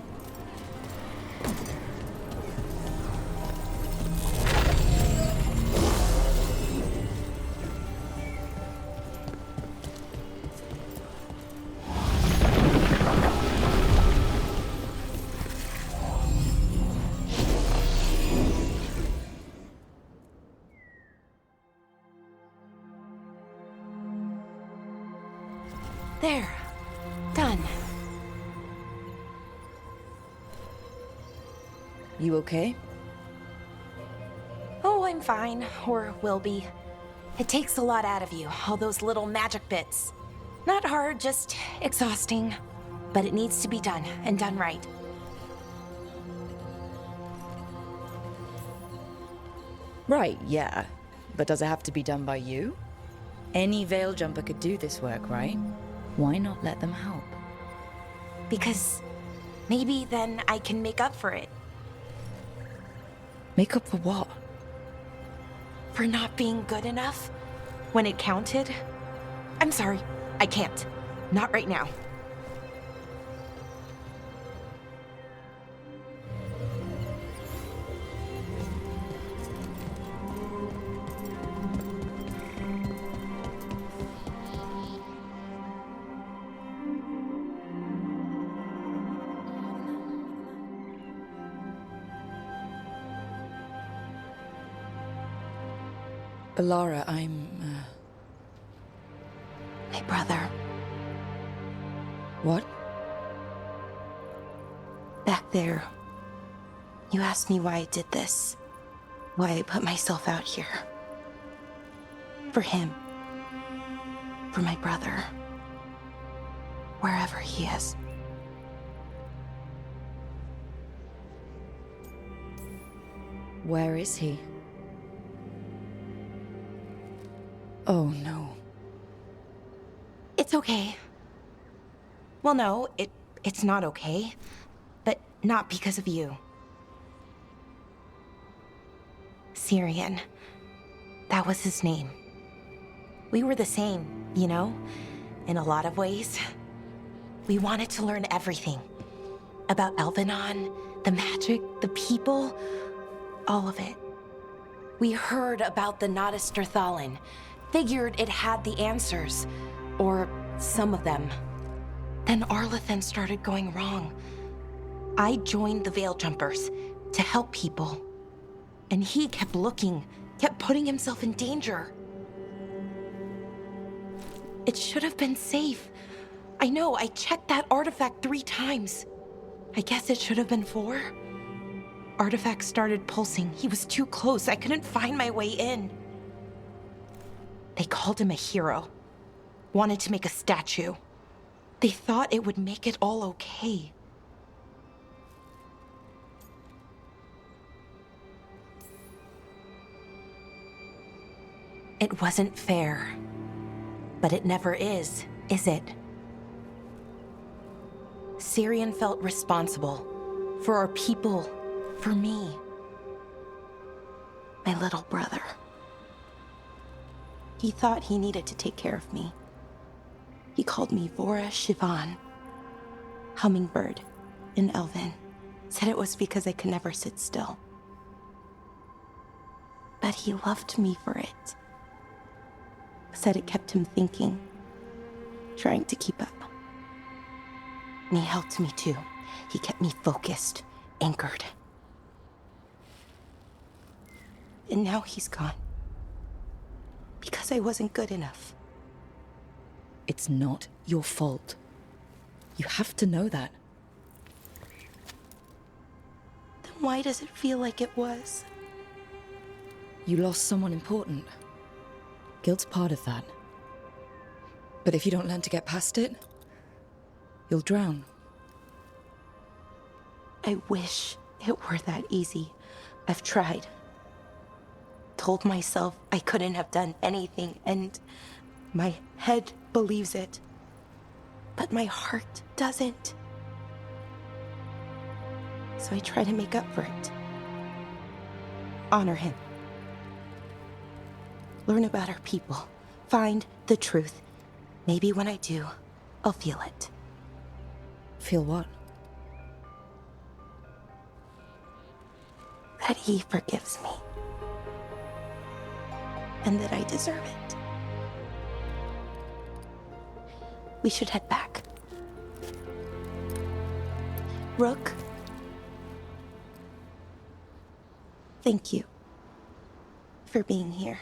Speaker 5: There. Done.
Speaker 2: You okay?
Speaker 5: Oh, I'm fine. Or will be. It takes a lot out of you, all those little magic bits. Not hard, just exhausting. But it needs to be done, and done right.
Speaker 2: Right, yeah. But does it have to be done by you? Any veil jumper could do this work, right? Why not let them help?
Speaker 5: Because maybe then I can make up for it.
Speaker 2: Make up for what?
Speaker 5: For not being good enough when it counted. I'm sorry, I can't. Not right now.
Speaker 2: Alara, I'm,
Speaker 5: My brother.
Speaker 2: What?
Speaker 5: Back there, you asked me why I did this. Why I put myself out here. For him. For my brother. Wherever he is.
Speaker 2: Where is he? Oh no.
Speaker 5: It's okay. Well, no, it's not okay. But not because of you. Syrian. That was his name. We were the same, you know? In a lot of ways. We wanted to learn everything. About Elvenon, the magic, the people, all of it. We heard about the Notisterthalin, figured it had the answers, or some of them. Then Arlathan started going wrong. I joined the Veil Jumpers to help people. And he kept looking, kept putting himself in danger. It should have been safe. I know, I checked that artifact 3 times. I guess it should have been 4. Artifact started pulsing. He was too close. I couldn't find my way in. They called him a hero. Wanted to make a statue. They thought it would make it all okay. It wasn't fair. But it never is it? Syrian felt responsible for our people, for me. My little brother. He thought he needed to take care of me. He called me Vora Shivan, hummingbird in Elven. Said it was because I could never sit still. But he loved me for it. Said it kept him thinking, trying to keep up. And he helped me too. He kept me focused, anchored. And now he's gone. Because I wasn't good enough.
Speaker 2: It's not your fault. You have to know that.
Speaker 5: Then why does it feel like it was?
Speaker 2: You lost someone important. Guilt's part of that. But if you don't learn to get past it, you'll drown.
Speaker 5: I wish it were that easy. I've tried. Told myself I couldn't have done anything, and my head believes it. But my heart doesn't. So I try to make up for it. Honor him. Learn about our people. Find the truth. Maybe when I do, I'll feel it.
Speaker 2: Feel what?
Speaker 5: That he forgives me. And that I deserve it. We should head back. Rook. Thank you for being here.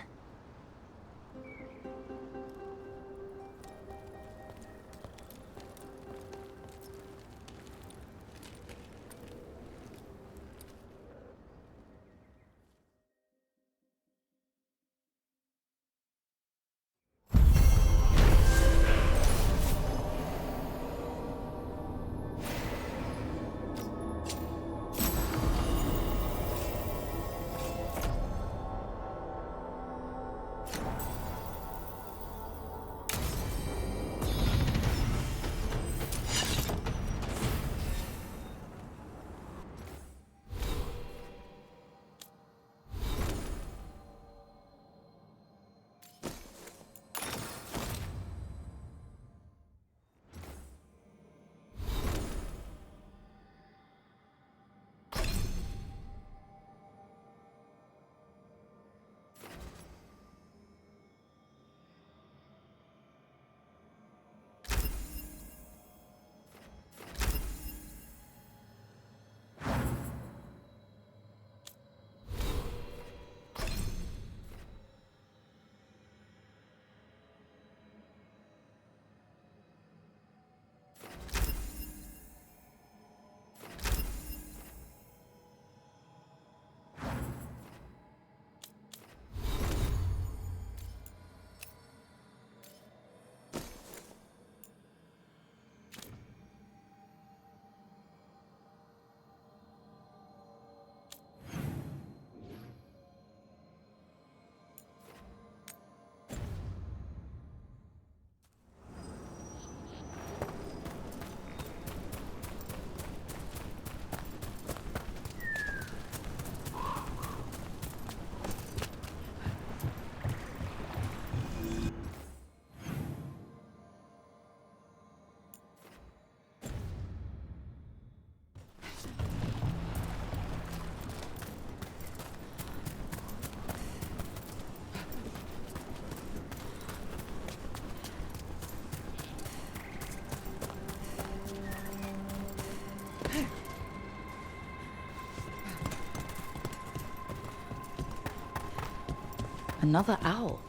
Speaker 2: Another owl.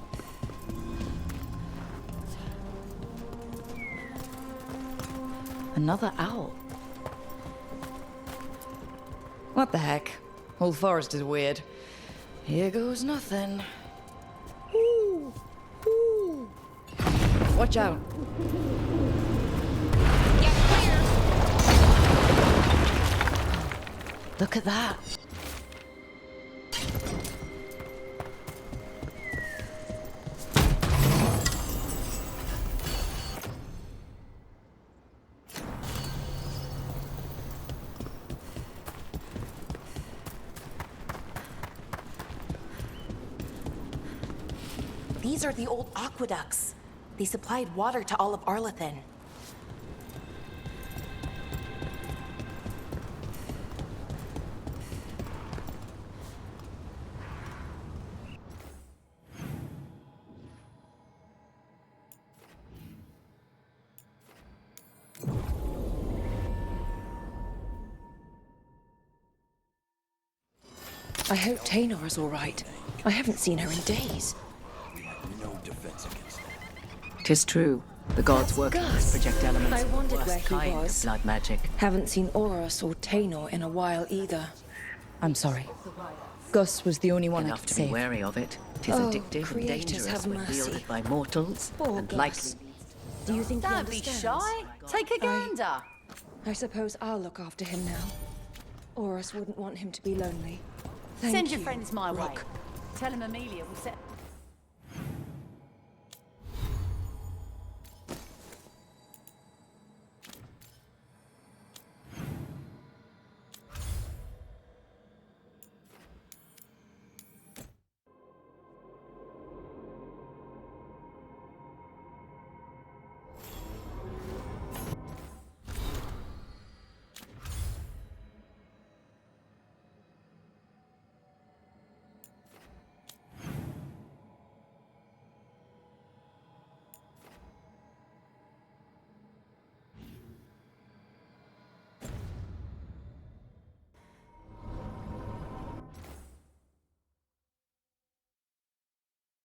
Speaker 2: Another owl. What the heck? Whole forest is weird. Here goes nothing. Ooh. Ooh. Watch out. Look at that.
Speaker 5: These are the old aqueducts. They supplied water to all of Arlethan.
Speaker 2: I hope Taenor's all right. I haven't seen her in days.
Speaker 22: No defense against that.
Speaker 10: 'Tis true. The gods work with project elements.
Speaker 2: I wondered
Speaker 10: Worst
Speaker 2: where he
Speaker 10: kind
Speaker 2: was.
Speaker 10: of blood magic.
Speaker 2: Haven't seen Oros or Taenor in a while either. I'm sorry. Gus was the only one
Speaker 10: Enough
Speaker 2: I could
Speaker 10: to
Speaker 2: save.
Speaker 10: be wary of it. 'Tis
Speaker 2: Oh,
Speaker 10: addictive and
Speaker 2: creators
Speaker 10: dangerous
Speaker 2: have
Speaker 10: when
Speaker 2: mercy.
Speaker 10: wielded by mortals,
Speaker 2: Poor
Speaker 10: and
Speaker 2: Gus.
Speaker 10: likely.
Speaker 2: Do you think he
Speaker 20: Don't be
Speaker 2: understands?
Speaker 20: shy. Take a gander.
Speaker 2: I suppose I'll look after him now. Oros wouldn't want him to be lonely. Thank
Speaker 20: Send your
Speaker 2: you,
Speaker 20: friends my way.
Speaker 2: Rook.
Speaker 20: Tell him Amelia will set.